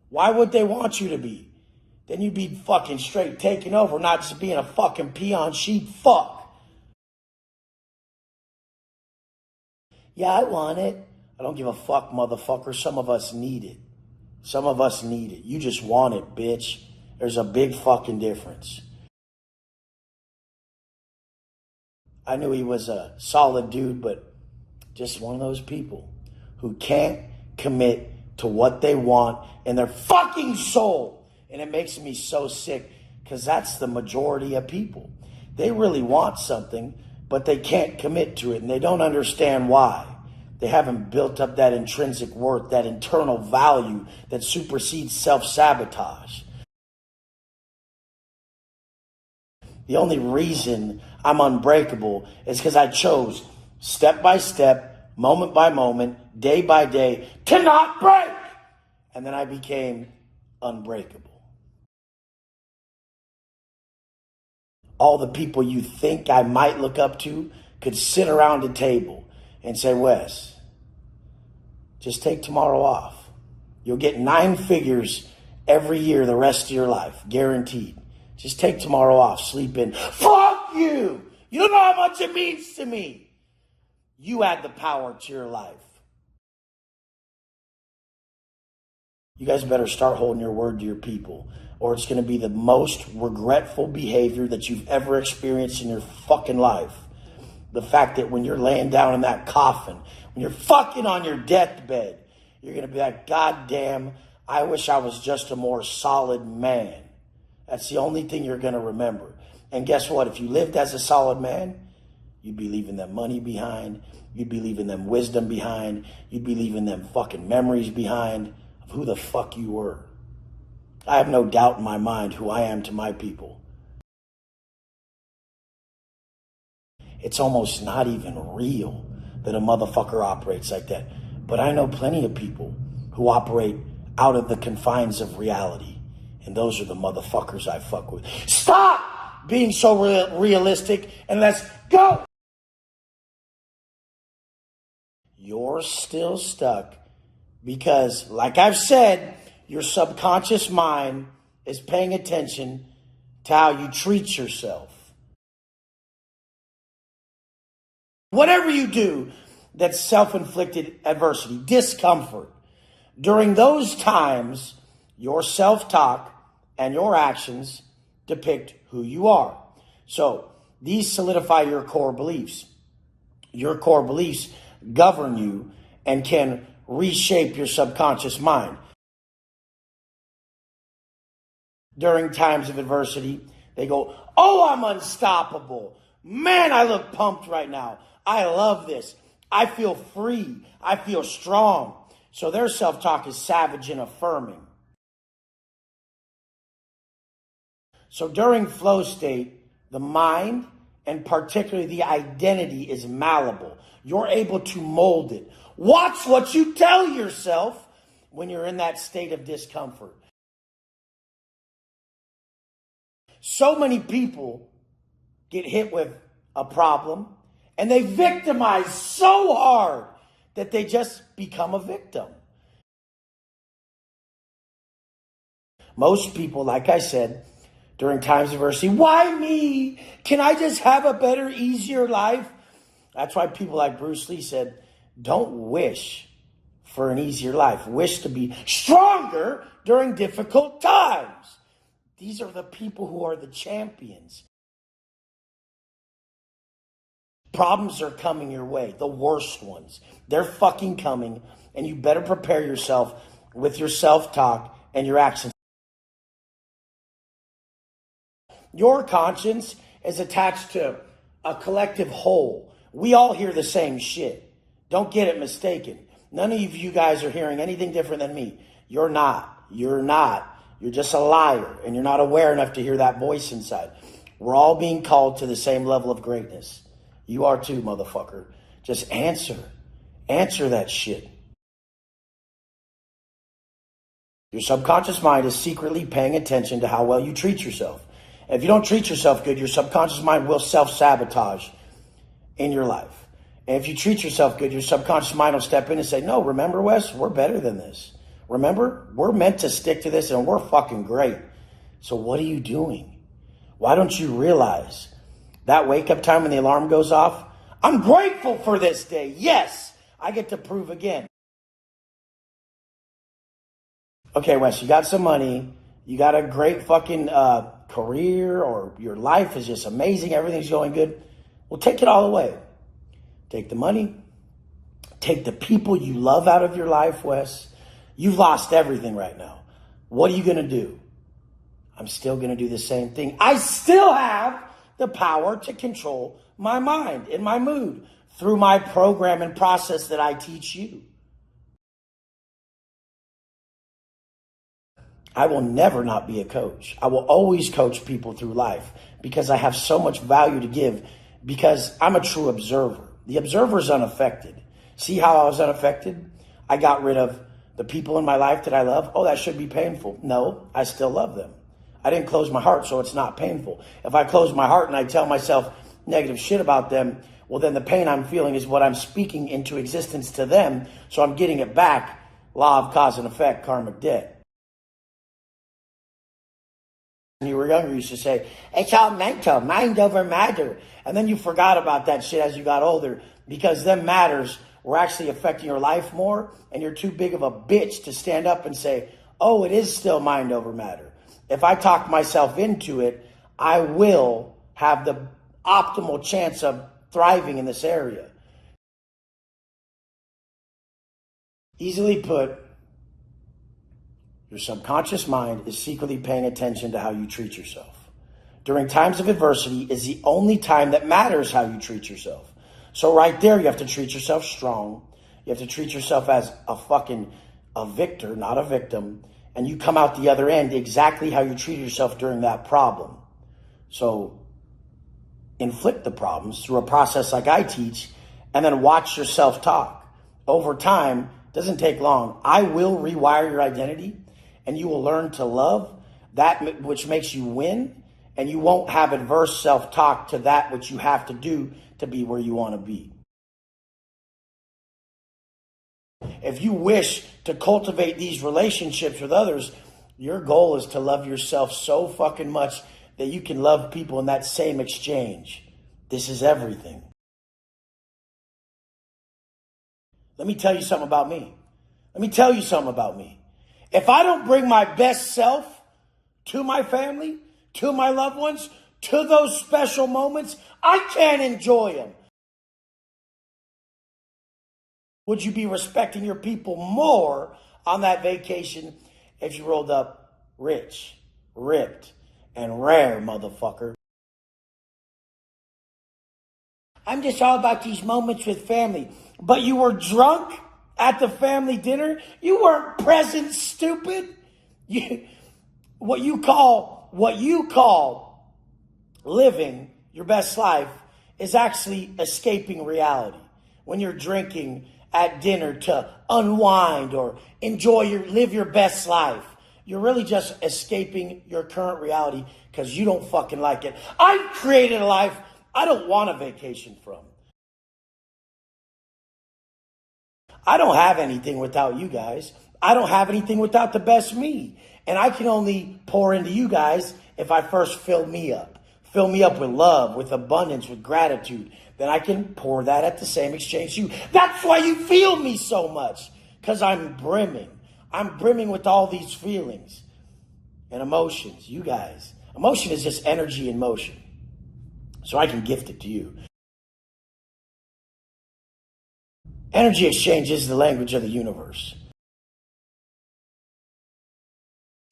Why would they want you to be? then you'd be fucking straight taking over, not just being a fucking peon sheep fuck. Yeah, I want it. I don't give a fuck, motherfucker. Some of us need it. Some of us need it. You just want it, bitch. There's a big fucking difference. I knew he was a solid dude, but just one of those people who can't commit to what they want in their fucking soul. And it makes me so sick because that's the majority of people. They really want something, but they can't commit to it, and they don't understand why. They haven't built up that intrinsic worth, that internal value that supersedes self-sabotage. The only reason I'm unbreakable is because I chose step by step, moment by moment, day by day to not break. And then I became unbreakable. All the people you think I might look up to could sit around a table and say, Wes, just take tomorrow off. You'll get 9 figures every year the rest of your life, guaranteed. Just take tomorrow off, sleep in. Fuck you! You don't know how much it means to me. You add the power to your life. You guys better start holding your word to your people, or it's going to be the most regretful behavior that you've ever experienced in your fucking life. The fact that when you're laying down in that coffin, when you're fucking on your deathbed, you're going to be like, God damn, I wish I was just a more solid man. That's the only thing you're going to remember. And guess what? If you lived as a solid man, you'd be leaving them money behind. You'd be leaving them wisdom behind. You'd be leaving them fucking memories behind of who the fuck you were. I have no doubt in my mind who I am to my people. It's almost not even real that a motherfucker operates like that. But I know plenty of people who operate out of the confines of reality. And those are the motherfuckers I fuck with. Stop being so realistic and let's go. You're still stuck because, like I've said, your subconscious mind is paying attention to how you treat yourself. Whatever you do that's self-inflicted adversity, discomfort, during those times, your self-talk and your actions depict who you are. So these solidify your core beliefs. Your core beliefs govern you and can reshape your subconscious mind. During times of adversity, they go, oh, I'm unstoppable. Man, I look pumped right now. I love this. I feel free. I feel strong. So their self-talk is savage and affirming. So during flow state, the mind and particularly the identity is malleable. You're able to mold it. Watch what you tell yourself when you're in that state of discomfort. So many people get hit with a problem and they victimize so hard that they just become a victim. Most people, like I said, during times of adversity, why me? Can I just have a better, easier life? That's why people like Bruce Lee said, don't wish for an easier life. Wish to be stronger during difficult times. These are the people who are the champions. Problems are coming your way, the worst ones. They're fucking coming, and you better prepare yourself with your self-talk and your actions. Your conscience is attached to a collective whole. We all hear the same shit. Don't get it mistaken. None of you guys are hearing anything different than me. You're not. You're not. You're just a liar, and you're not aware enough to hear that voice inside. We're all being called to the same level of greatness. You are too, motherfucker. Just answer. Answer that shit. Your subconscious mind is secretly paying attention to how well you treat yourself. And if you don't treat yourself good, your subconscious mind will self-sabotage in your life. And if you treat yourself good, your subconscious mind will step in and say, no, remember, Wes, we're better than this. Remember, we're meant to stick to this and we're fucking great. So what are you doing? Why don't you realize that wake up time when the alarm goes off? I'm grateful for this day. Yes, I get to prove again. Okay, Wes, you got some money. You got a great fucking career, or your life is just amazing. Everything's going good. Well, take it all away. Take the money. Take the people you love out of your life, Wes. You've lost everything right now. What are you going to do? I'm still going to do the same thing. I still have the power to control my mind and my mood through my program and process that I teach you. I will never not be a coach. I will always coach people through life because I have so much value to give, because I'm a true observer. The observer is unaffected. See how I was unaffected? I got rid of the people in my life that I love. Oh, that should be painful. No, I still love them. I didn't close my heart, so it's not painful. If I close my heart and I tell myself negative shit about them, well, then the pain I'm feeling is what I'm speaking into existence to them. So I'm getting it back. Law of cause and effect, karmic debt. When you were younger, you used to say, it's all mental, mind over matter. And then you forgot about that shit as you got older, because them matters were actually affecting your life more, and you're too big of a bitch to stand up and say, oh, it is still mind over matter. If I talk myself into it, I will have the optimal chance of thriving in this area. Easily put, your subconscious mind is secretly paying attention to how you treat yourself. During times of adversity is the only time that matters how you treat yourself. So right there, you have to treat yourself strong. You have to treat yourself as a victor, not a victim. And you come out the other end exactly how you treat yourself during that problem. So inflict the problems through a process like I teach, and then watch yourself talk. Over time, doesn't take long. I will rewire your identity, and you will learn to love that which makes you win, and you won't have adverse self-talk to that which you have to do to be where you want to be. If you wish to cultivate these relationships with others, your goal is to love yourself so fucking much that you can love people in that same exchange. This is everything. Let me tell you something about me. If I don't bring my best self to my family, to my loved ones, to those special moments, I can't enjoy them. Would you be respecting your people more on that vacation if you rolled up rich, ripped, and rare, motherfucker? I'm just all about these moments with family. But you were drunk at the family dinner? You weren't present, stupid. What you call living your best life is actually escaping reality. When you're drinking at dinner to unwind or live your best life, you're really just escaping your current reality because you don't fucking like it. I've created a life I don't want a vacation from. I don't have anything without you guys. I don't have anything without the best me. And I can only pour into you guys if I first fill me up. Fill me up with love, with abundance, with gratitude. Then I can pour that at the same exchange to you. That's why you feel me so much. Because I'm brimming. I'm brimming with all these feelings and emotions. You guys. Emotion is just energy in motion. So I can gift it to you. Energy exchange is the language of the universe.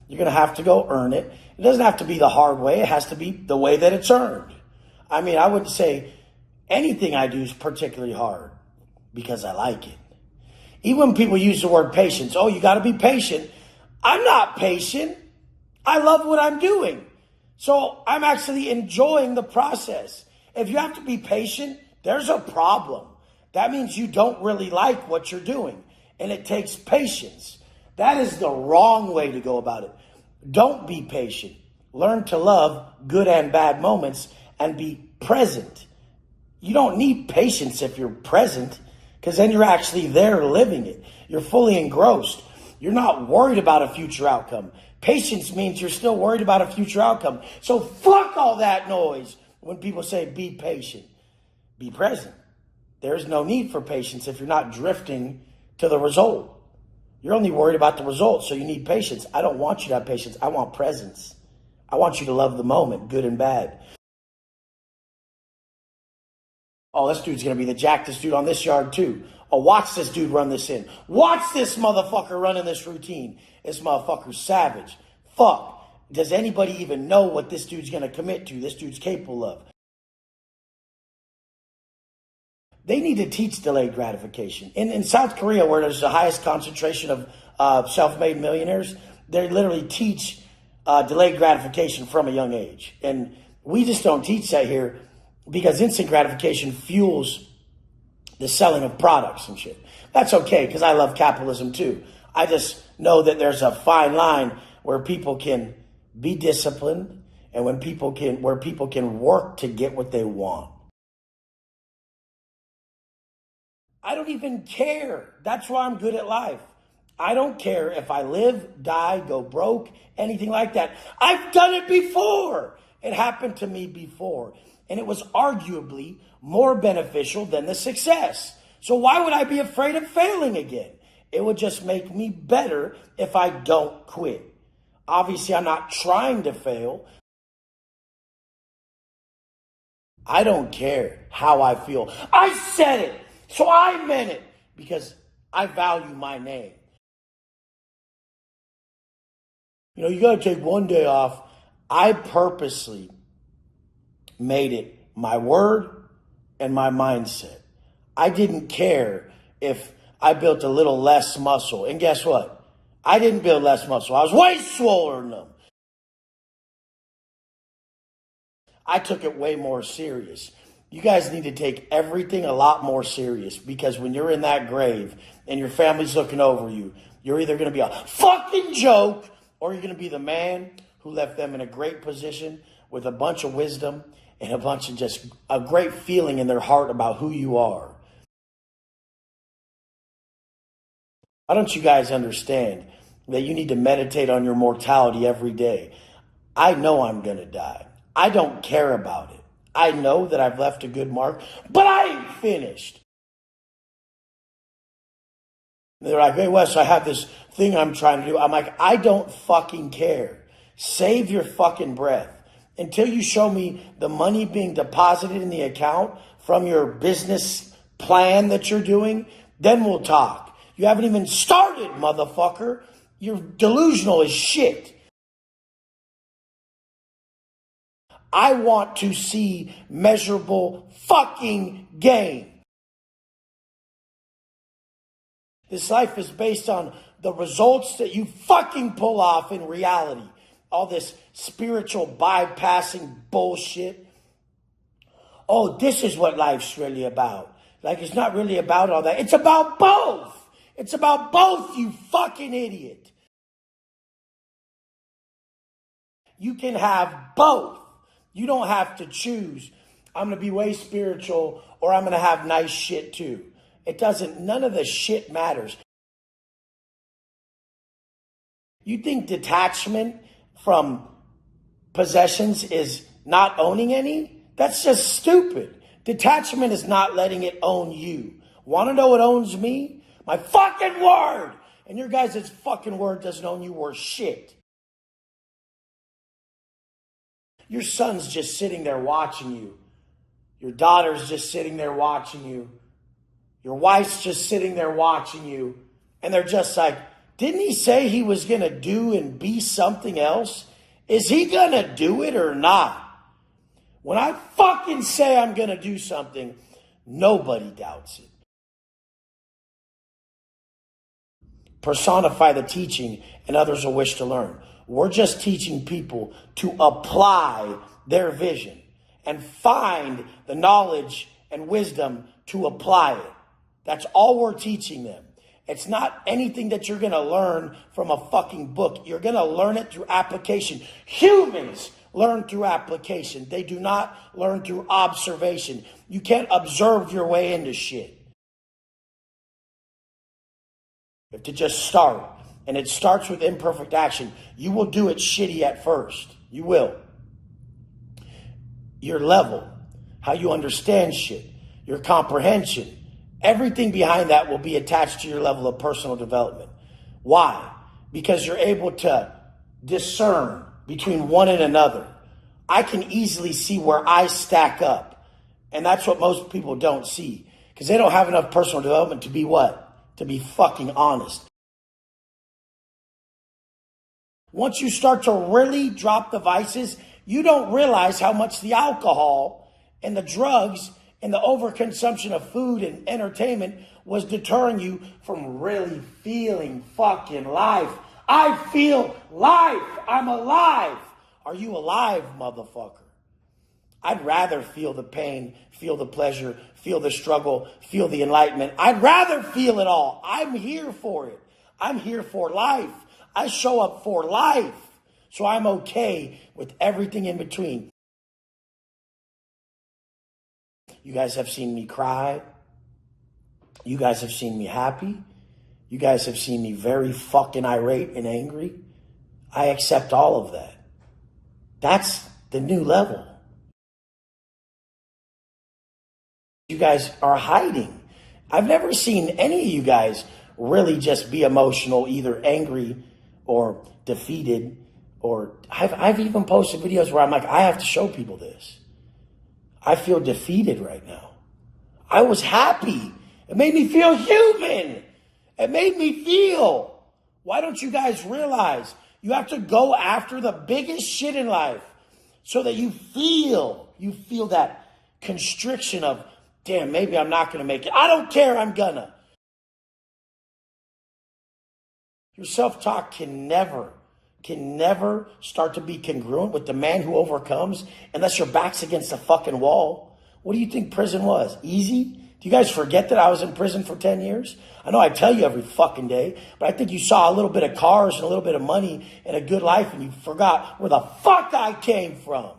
You're going to have to go earn it. It doesn't have to be the hard way. It has to be the way that it's earned. I mean, I wouldn't say anything I do is particularly hard because I like it. Even when people use the word patience, oh, you got to be patient. I'm not patient. I love what I'm doing. So I'm actually enjoying the process. If you have to be patient, there's a problem. That means you don't really like what you're doing. And it takes patience. That is the wrong way to go about it. Don't be patient. Learn to love good and bad moments and be present. You don't need patience if you're present, because then you're actually there living it. You're fully engrossed. You're not worried about a future outcome. Patience means you're still worried about a future outcome. So fuck all that noise when people say be patient. Be present. There's no need for patience if you're not drifting to the result. You're only worried about the result, so you need patience. I don't want you to have patience. I want presence. I want you to love the moment, good and bad. Oh, this dude's going to be the jackest dude on this yard too. Oh, watch this dude run this in. Watch this motherfucker running this routine. This motherfucker's savage. Fuck. Does anybody even know what this dude's going to commit to? This dude's capable of. They need to teach delayed gratification. In South Korea, where there's the highest concentration of self-made millionaires, they literally teach delayed gratification from a young age. And we just don't teach that here because instant gratification fuels the selling of products and shit. That's okay, because I love capitalism too. I just know that there's a fine line where people can be disciplined and where people can work to get what they want. I don't even care. That's why I'm good at life. I don't care if I live, die, go broke, anything like that. I've done it before. It happened to me before. And it was arguably more beneficial than the success. So why would I be afraid of failing again? It would just make me better if I don't quit. Obviously, I'm not trying to fail. I don't care how I feel. I said it. So I meant it because I value my name. You know, you got to take one day off. I purposely made it my word and my mindset. I didn't care if I built a little less muscle. And guess what? I didn't build less muscle. I was way swoller than them. I took it way more serious. You guys need to take everything a lot more serious, because when you're in that grave and your family's looking over you, you're either going to be a fucking joke or you're going to be the man who left them in a great position with a bunch of wisdom and a bunch of just a great feeling in their heart about who you are. Why don't you guys understand that you need to meditate on your mortality every day? I know I'm going to die. I don't care about it. I know that I've left a good mark, but I ain't finished. They're like, hey, Wes, I have this thing I'm trying to do. I'm like, I don't fucking care. Save your fucking breath. Until you show me the money being deposited in the account from your business plan that you're doing, then we'll talk. You haven't even started, motherfucker. You're delusional as shit. I want to see measurable fucking gain. This life is based on the results that you fucking pull off in reality. All this spiritual bypassing bullshit. Oh, this is what life's really about. Like, it's not really about all that. It's about both. It's about both, you fucking idiot. You can have both. You don't have to choose. I'm going to be way spiritual or I'm going to have nice shit too. It doesn't, none of the shit matters. You think detachment from possessions is not owning any? That's just stupid. Detachment is not letting it own you. Want to know what owns me? My fucking word. And your guys' fucking word doesn't own you worth shit. Your son's just sitting there watching you. Your daughter's just sitting there watching you. Your wife's just sitting there watching you. And they're just like, didn't he say he was going to do and be something else? Is he going to do it or not? When I fucking say I'm going to do something, nobody doubts it. Personify the teaching and others will wish to learn. We're just teaching people to apply their vision and find the knowledge and wisdom to apply it. That's all we're teaching them. It's not anything that you're going to learn from a fucking book. You're going to learn it through application. Humans learn through application. They do not learn through observation. You can't observe your way into shit. You have to just start. And it starts with imperfect action. You will do it shitty at first. You will. Your level, how you understand shit, your comprehension, everything behind that will be attached to your level of personal development. Why? Because you're able to discern between one and another. I can easily see where I stack up. And that's what most people don't see. Because they don't have enough personal development to be what? To be fucking honest. Once you start to really drop the vices, you don't realize how much the alcohol and the drugs and the overconsumption of food and entertainment was deterring you from really feeling fucking life. I feel life. I'm alive. Are you alive, motherfucker? I'd rather feel the pain, feel the pleasure, feel the struggle, feel the enlightenment. I'd rather feel it all. I'm here for it. I'm here for life. I show up for life. So I'm okay with everything in between. You guys have seen me cry. You guys have seen me happy. You guys have seen me very fucking irate and angry. I accept all of that. That's the new level. You guys are hiding. I've never seen any of you guys really just be emotional, either angry or defeated. Or I've even posted videos where I'm like, I have to show people this. I feel defeated right now. I was happy. It made me feel human. It made me feel. Why don't you guys realize you have to go after the biggest shit in life so that you feel that constriction of, damn, maybe I'm not going to make it. I don't care, I'm gonna. Your self-talk can never start to be congruent with the man who overcomes unless your back's against a fucking wall. What do you think prison was? Easy? Do you guys forget that I was in prison for 10 years? I know I tell you every fucking day, but I think you saw a little bit of cars and a little bit of money and a good life and you forgot where the fuck I came from.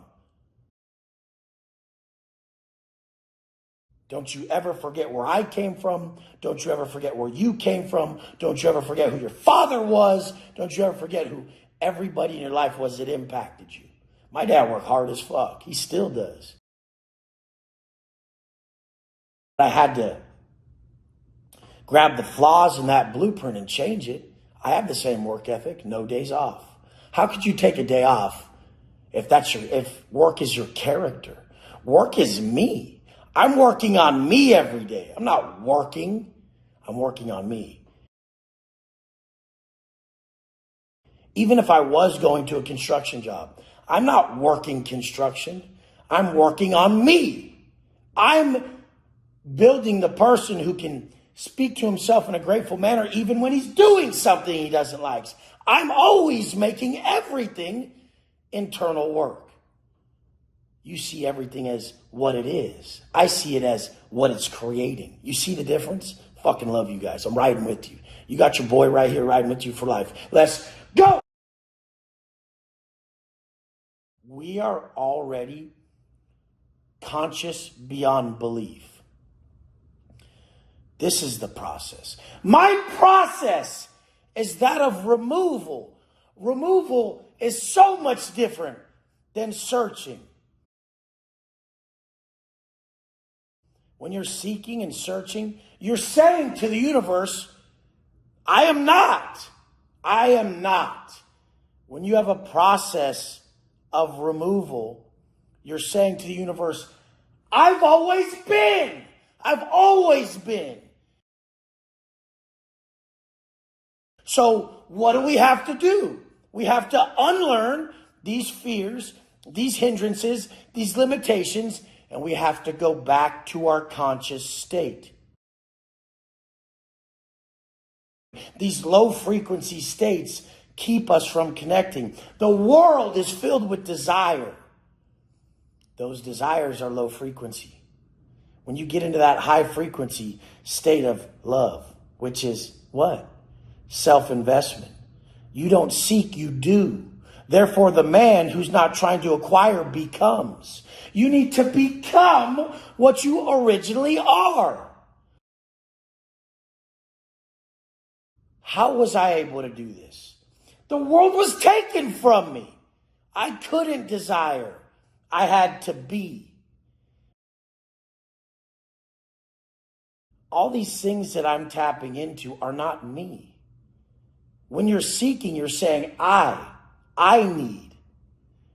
Don't you ever forget where I came from. Don't you ever forget where you came from. Don't you ever forget who your father was. Don't you ever forget who everybody in your life was that impacted you. My dad worked hard as fuck. He still does. I had to grab the flaws in that blueprint and change it. I have the same work ethic, no days off. How could you take a day off if work is your character? Work is me. I'm working on me every day. I'm not working. I'm working on me. Even if I was going to a construction job, I'm not working construction. I'm working on me. I'm building the person who can speak to himself in a grateful manner even when he's doing something he doesn't like. I'm always making everything internal work. You see everything as what it is. I see it as what it's creating. You see the difference? Fucking love you guys. I'm riding with you. You got your boy right here riding with you for life. Let's go. We are already conscious beyond belief. This is the process. My process is that of removal. Removal is so much different than searching. When you're seeking and searching, you're saying to the universe, I am not. I am not. When you have a process of removal, you're saying to the universe, I've always been. I've always been. So what do we have to do? We have to unlearn these fears, these hindrances, these limitations, and we have to go back to our conscious state. These low frequency states keep us from connecting. The world is filled with desire. Those desires are low frequency. When you get into that high frequency state of love, which is what? Self-investment. You don't seek, you do. Therefore, the man who's not trying to acquire becomes. You need to become what you originally are. How was I able to do this? The world was taken from me. I couldn't desire. I had to be. All these things that I'm tapping into are not me. When you're seeking, you're saying, I need.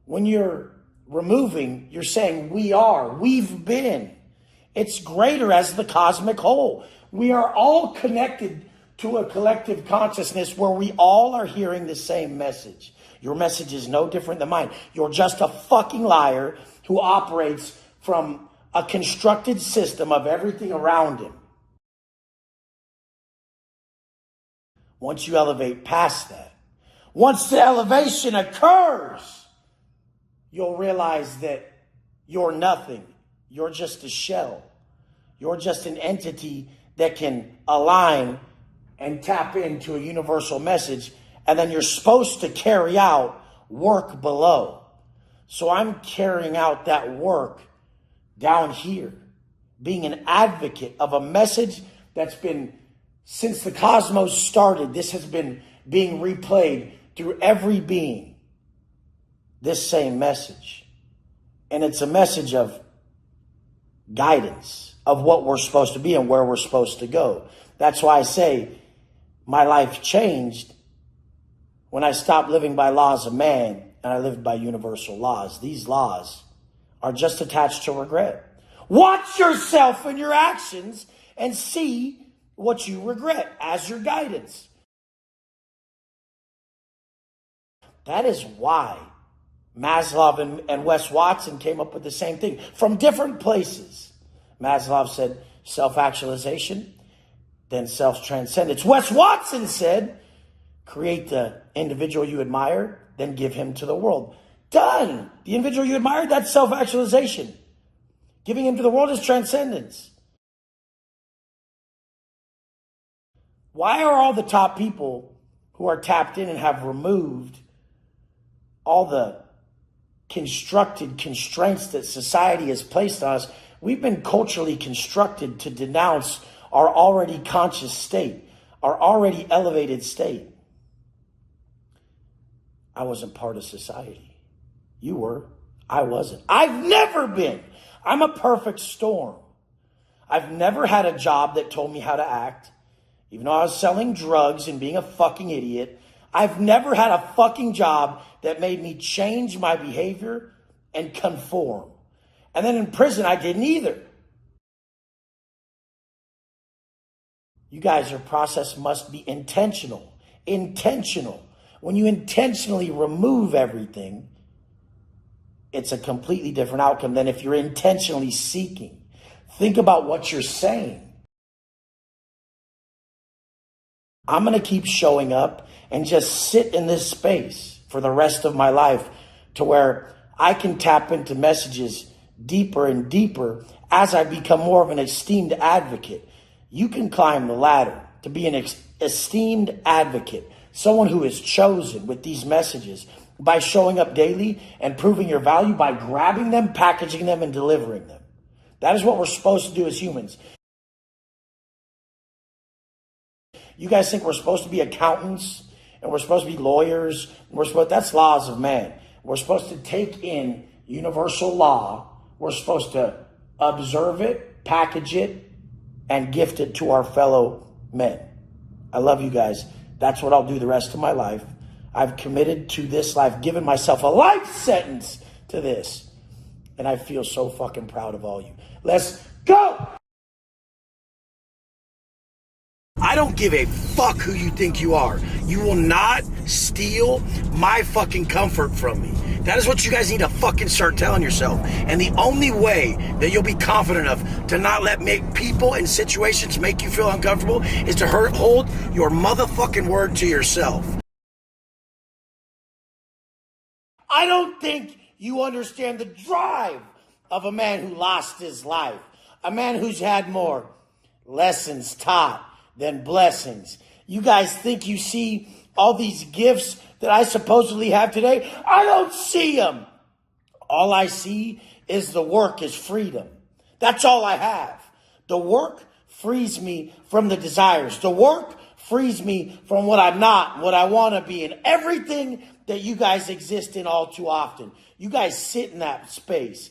When you're removing, you're saying, we've been. It's greater as the cosmic whole. We are all connected to a collective consciousness where we all are hearing the same message. Your message is no different than mine. You're just a fucking liar who operates from a constructed system of everything around him. Once you elevate past that, once the elevation occurs, you'll realize that you're nothing. You're just a shell. You're just an entity that can align and tap into a universal message, and then you're supposed to carry out work below. So I'm carrying out that work down here, being an advocate of a message that's been, since the cosmos started, this has been being replayed through every being, this same message. And it's a message of guidance of what we're supposed to be and where we're supposed to go. That's why I say my life changed when I stopped living by laws of man and I lived by universal laws. These laws are just attached to regret. Watch yourself and your actions and see what you regret as your guidance. That is why Maslow and Wes Watson came up with the same thing from different places. Maslow said self-actualization, then self-transcendence. Wes Watson said create the individual you admire, then give him to the world. Done. The individual you admire, that's self-actualization. Giving him to the world is transcendence. Why are all the top people who are tapped in and have removed all the constructed constraints that society has placed on us? We've been culturally constructed to denounce our already conscious state, our already elevated state. I wasn't part of society. You were. I wasn't. I've never been. I'm a perfect storm. I've never had a job that told me how to act. Even though I was selling drugs and being a fucking idiot, I've never had a fucking job that made me change my behavior and conform. And then in prison, I didn't either. You guys, your process must be intentional. Intentional. When you intentionally remove everything, it's a completely different outcome than if you're intentionally seeking. Think about what you're saying. I'm going to keep showing up and just sit in this space for the rest of my life to where I can tap into messages deeper and deeper as I become more of an esteemed advocate. You can climb the ladder to be an esteemed advocate, someone who is chosen with these messages by showing up daily and proving your value by grabbing them, packaging them, and delivering them. That is what we're supposed to do as humans. You guys think we're supposed to be accountants and we're supposed to be lawyers? That's laws of man. We're supposed to take in universal law. We're supposed to observe it, package it, and gift it to our fellow men. I love you guys. That's what I'll do the rest of my life. I've committed to this life, given myself a life sentence to this. And I feel so fucking proud of all you. Let's go! I don't give a fuck who you think you are. You will not steal my fucking comfort from me. That is what you guys need to fucking start telling yourself. And the only way that you'll be confident enough to not let people and situations make you feel uncomfortable is to hold your motherfucking word to yourself. I don't think you understand the drive of a man who lost his life. A man who's had more lessons taught than blessings. You guys think you see all these gifts that I supposedly have today? I don't see them. All I see is the work is freedom. That's all I have. The work frees me from the desires. The work frees me from what I'm not, what I want to be, and everything that you guys exist in all too often. You guys sit in that space.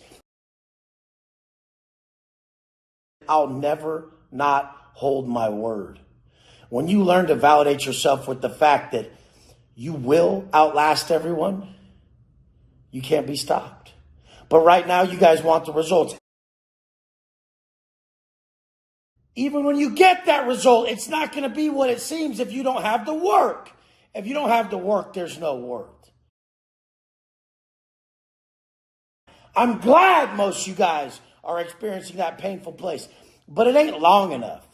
I'll never not hold my word. When you learn to validate yourself with the fact that you will outlast everyone, you can't be stopped. But right now, you guys want the results. Even when you get that result, it's not going to be what it seems if you don't have the work. If you don't have the work, there's no worth. I'm glad most of you guys are experiencing that painful place, but it ain't long enough.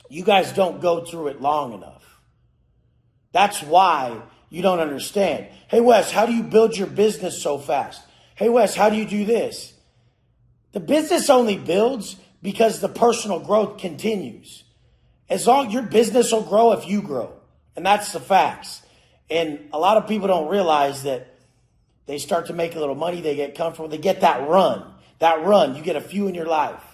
You guys don't go through it long enough. That's why you don't understand. Hey, Wes, how do you build your business so fast? Hey, Wes, how do you do this? The business only builds because the personal growth continues. As long your business will grow if you grow. And that's the facts. And a lot of people don't realize that they start to make a little money, they get comfortable, they get that run. That run, you get a few in your life.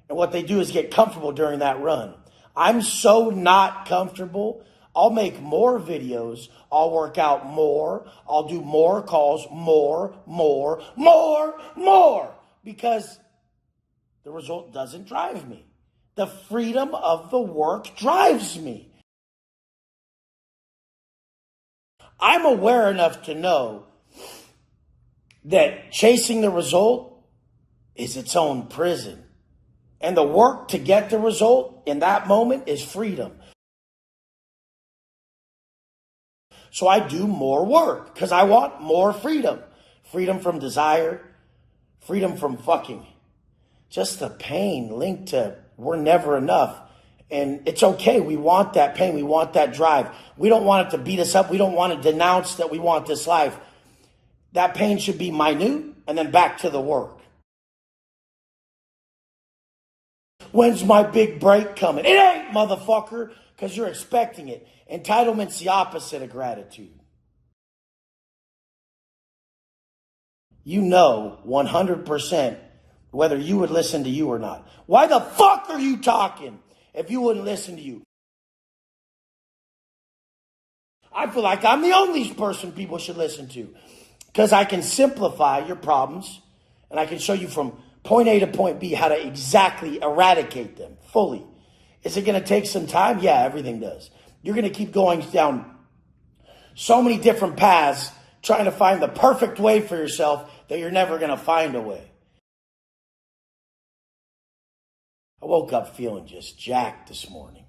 And what they do is get comfortable during that run. I'm so not comfortable. I'll make more videos. I'll work out more. I'll do more calls, more. Because the result doesn't drive me. The freedom of the work drives me. I'm aware enough to know that chasing the result is its own prison. And the work to get the result in that moment is freedom. So I do more work because I want more freedom. Freedom from desire. Freedom from fucking. Just the pain linked to we're never enough. And it's okay. We want that pain. We want that drive. We don't want it to beat us up. We don't want to denounce that we want this life. That pain should be minute and then back to the work. When's my big break coming? It ain't, motherfucker, because you're expecting it. Entitlement's the opposite of gratitude. You know 100% whether you would listen to you or not. Why the fuck are you talking if you wouldn't listen to you? I feel like I'm the only person people should listen to because I can simplify your problems and I can show you from point A to point B how to exactly eradicate them fully. Is it going to take some time? Yeah, everything does. You're going to keep going down so many different paths trying to find the perfect way for yourself that you're never going to find a way. I woke up feeling just jacked this morning,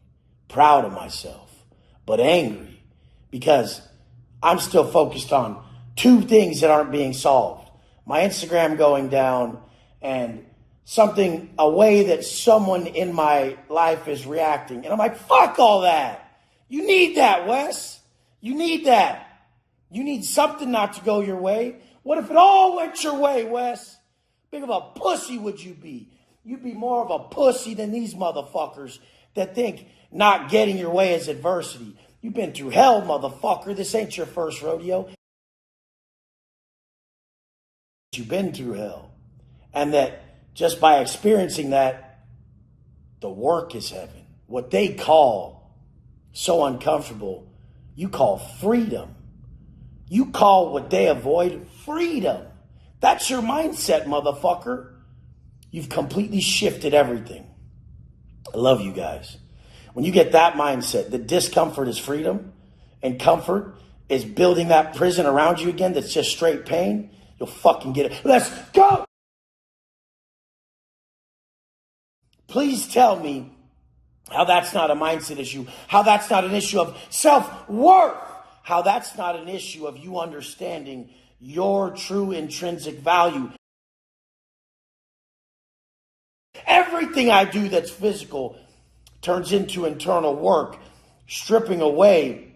proud of myself, but angry because I'm still focused on two things that aren't being solved. My Instagram going down and a way that someone in my life is reacting. And I'm like, fuck all that. You need that, Wes. You need that. You need something not to go your way. What if it all went your way, Wes? Big of a pussy would you be? You'd be more of a pussy than these motherfuckers that think not getting your way is adversity. You've been through hell, motherfucker. This ain't your first rodeo. You've been through hell. And that just by experiencing that, the work is heaven. What they call so uncomfortable, you call freedom. You call what they avoid freedom. That's your mindset, motherfucker. You've completely shifted everything. I love you guys. When you get that mindset, that discomfort is freedom and comfort is building that prison around you again that's just straight pain, you'll fucking get it. Let's go! Please tell me how that's not a mindset issue, how that's not an issue of self-worth, how that's not an issue of you understanding your true intrinsic value. Everything I do that's physical turns into internal work, stripping away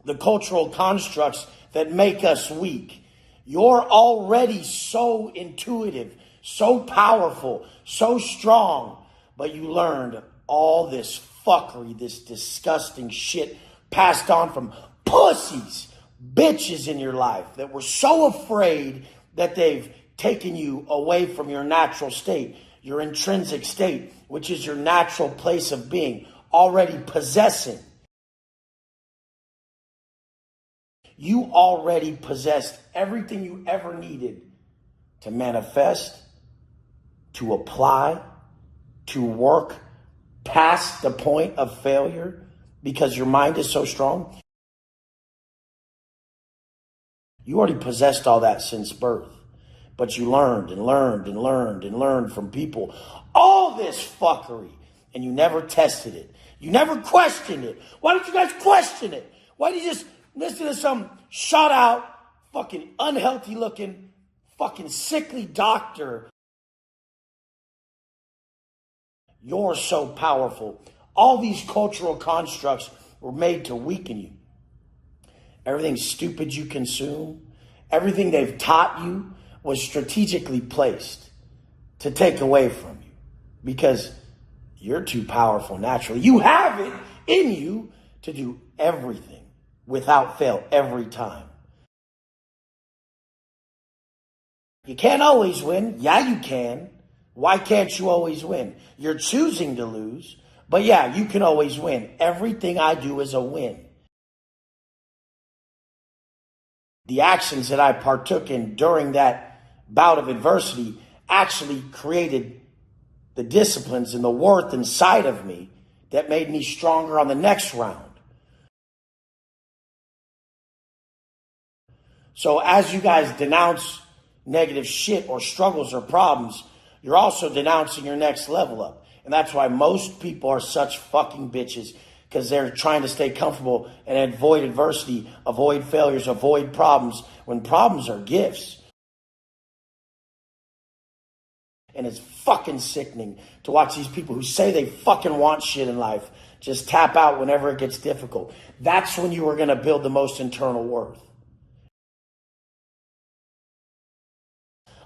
the cultural constructs that make us weak. You're already so intuitive, so powerful, so strong, but you learned all this fuckery, this disgusting shit passed on from pussies, bitches in your life that were so afraid that they've taken you away from your natural state, your intrinsic state, which is your natural place of being. already possessing. You already possessed everything you ever needed to manifest, to apply, to work past the point of failure because your mind is so strong. You already possessed all that since birth, but you learned and learned and learned and learned from people all this fuckery, and you never tested it. You never questioned it. Why don't you guys question it? Why do you just listen to some shot out, fucking unhealthy looking, fucking sickly doctor? You're so powerful. All these cultural constructs were made to weaken you. Everything stupid you consume, everything they've taught you was strategically placed to take away from you because you're too powerful naturally. You have it in you to do everything without fail every time. You can't always win. Yeah, you can. Why can't you always win? You're choosing to lose, but yeah, you can always win. Everything I do is a win. The actions that I partook in during that bout of adversity actually created the disciplines and the worth inside of me that made me stronger on the next round. So as you guys denounce negative shit or struggles or problems, you're also denouncing your next level up. And that's why most people are such fucking bitches, because they're trying to stay comfortable and avoid adversity, avoid failures, avoid problems, when problems are gifts. And it's fucking sickening to watch these people who say they fucking want shit in life just tap out whenever it gets difficult. That's when you are going to build the most internal worth.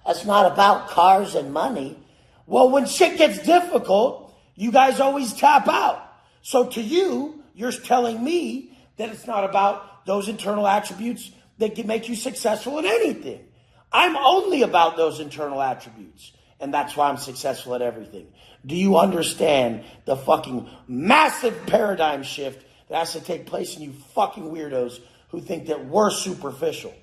It's not about cars and money. Well, when shit gets difficult, you guys always tap out. So to you, you're telling me that it's not about those internal attributes that can make you successful in anything. I'm only about those internal attributes. And that's why I'm successful at everything. Do you understand the fucking massive paradigm shift that has to take place in you fucking weirdos who think that we're superficial?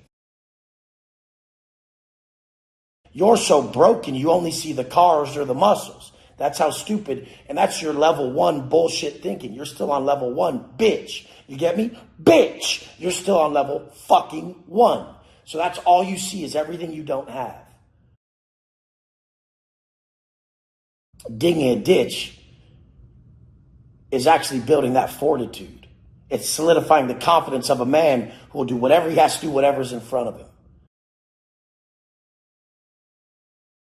You're so broken, you only see the cars or the muscles. That's how stupid, and that's your level 1 bullshit thinking. You're still on level 1, bitch. You get me? Bitch! You're still on level fucking 1. So that's all you see is everything you don't have. Digging a ditch is actually building that fortitude. It's solidifying the confidence of a man who will do whatever he has to do, whatever's in front of him.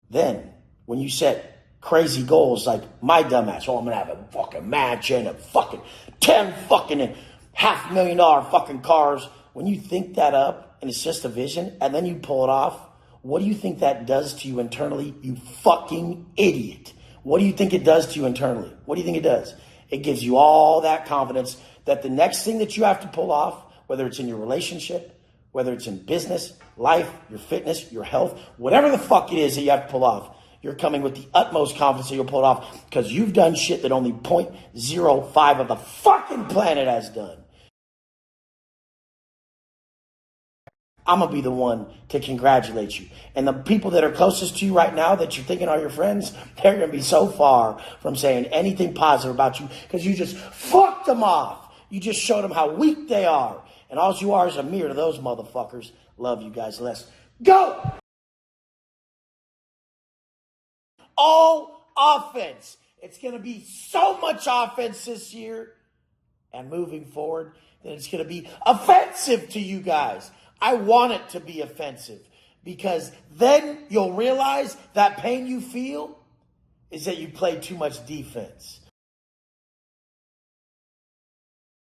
Then, when you set crazy goals like my dumbass, I'm gonna have a fucking mansion, a fucking 10 fucking $500,000 fucking cars. When you think that up and it's just a vision and then you pull it off, what do you think that does to you internally, you fucking idiot? What do you think it does to you internally? What do you think it does? It gives you all that confidence that the next thing that you have to pull off, whether it's in your relationship, whether it's in business, life, your fitness, your health, whatever the fuck it is that you have to pull off, you're coming with the utmost confidence that you'll pull it off because you've done shit that only 0.05 of the fucking planet has done. I'm going to be the one to congratulate you. And the people that are closest to you right now that you're thinking are your friends, they're going to be so far from saying anything positive about you because you just fucked them off. You just showed them how weak they are. And all you are is a mirror to those motherfuckers. Love you guys. Let's go. All offense. It's going to be so much offense this year and moving forward that it's going to be offensive to you guys. I want it to be offensive because then you'll realize that pain you feel is that you played too much defense.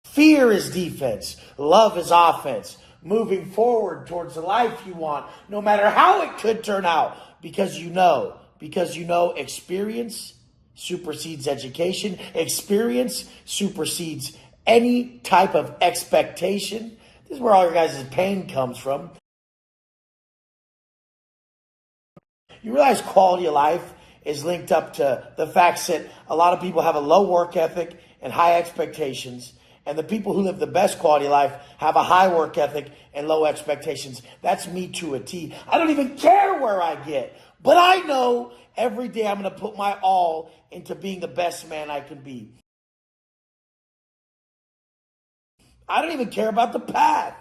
Fear is defense. Love is offense. Moving forward towards the life you want, no matter how it could turn out, because you know experience supersedes education. Experience supersedes any type of expectation. This is where all your guys' pain comes from. You realize quality of life is linked up to the fact that a lot of people have a low work ethic and high expectations. And the people who live the best quality of life have a high work ethic and low expectations. That's me to a T. I don't even care where I get. But I know every day I'm going to put my all into being the best man I can be. I don't even care about the path.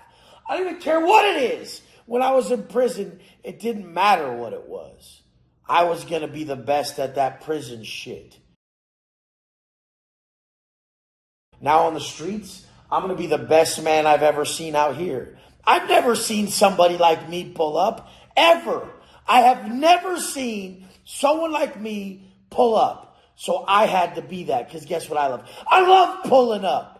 I don't even care what it is. When I was in prison, it didn't matter what it was. I was going to be the best at that prison shit. Now on the streets, I'm going to be the best man I've ever seen out here. I've never seen somebody like me pull up, ever. I have never seen someone like me pull up. So I had to be that, because guess what I love? I love pulling up.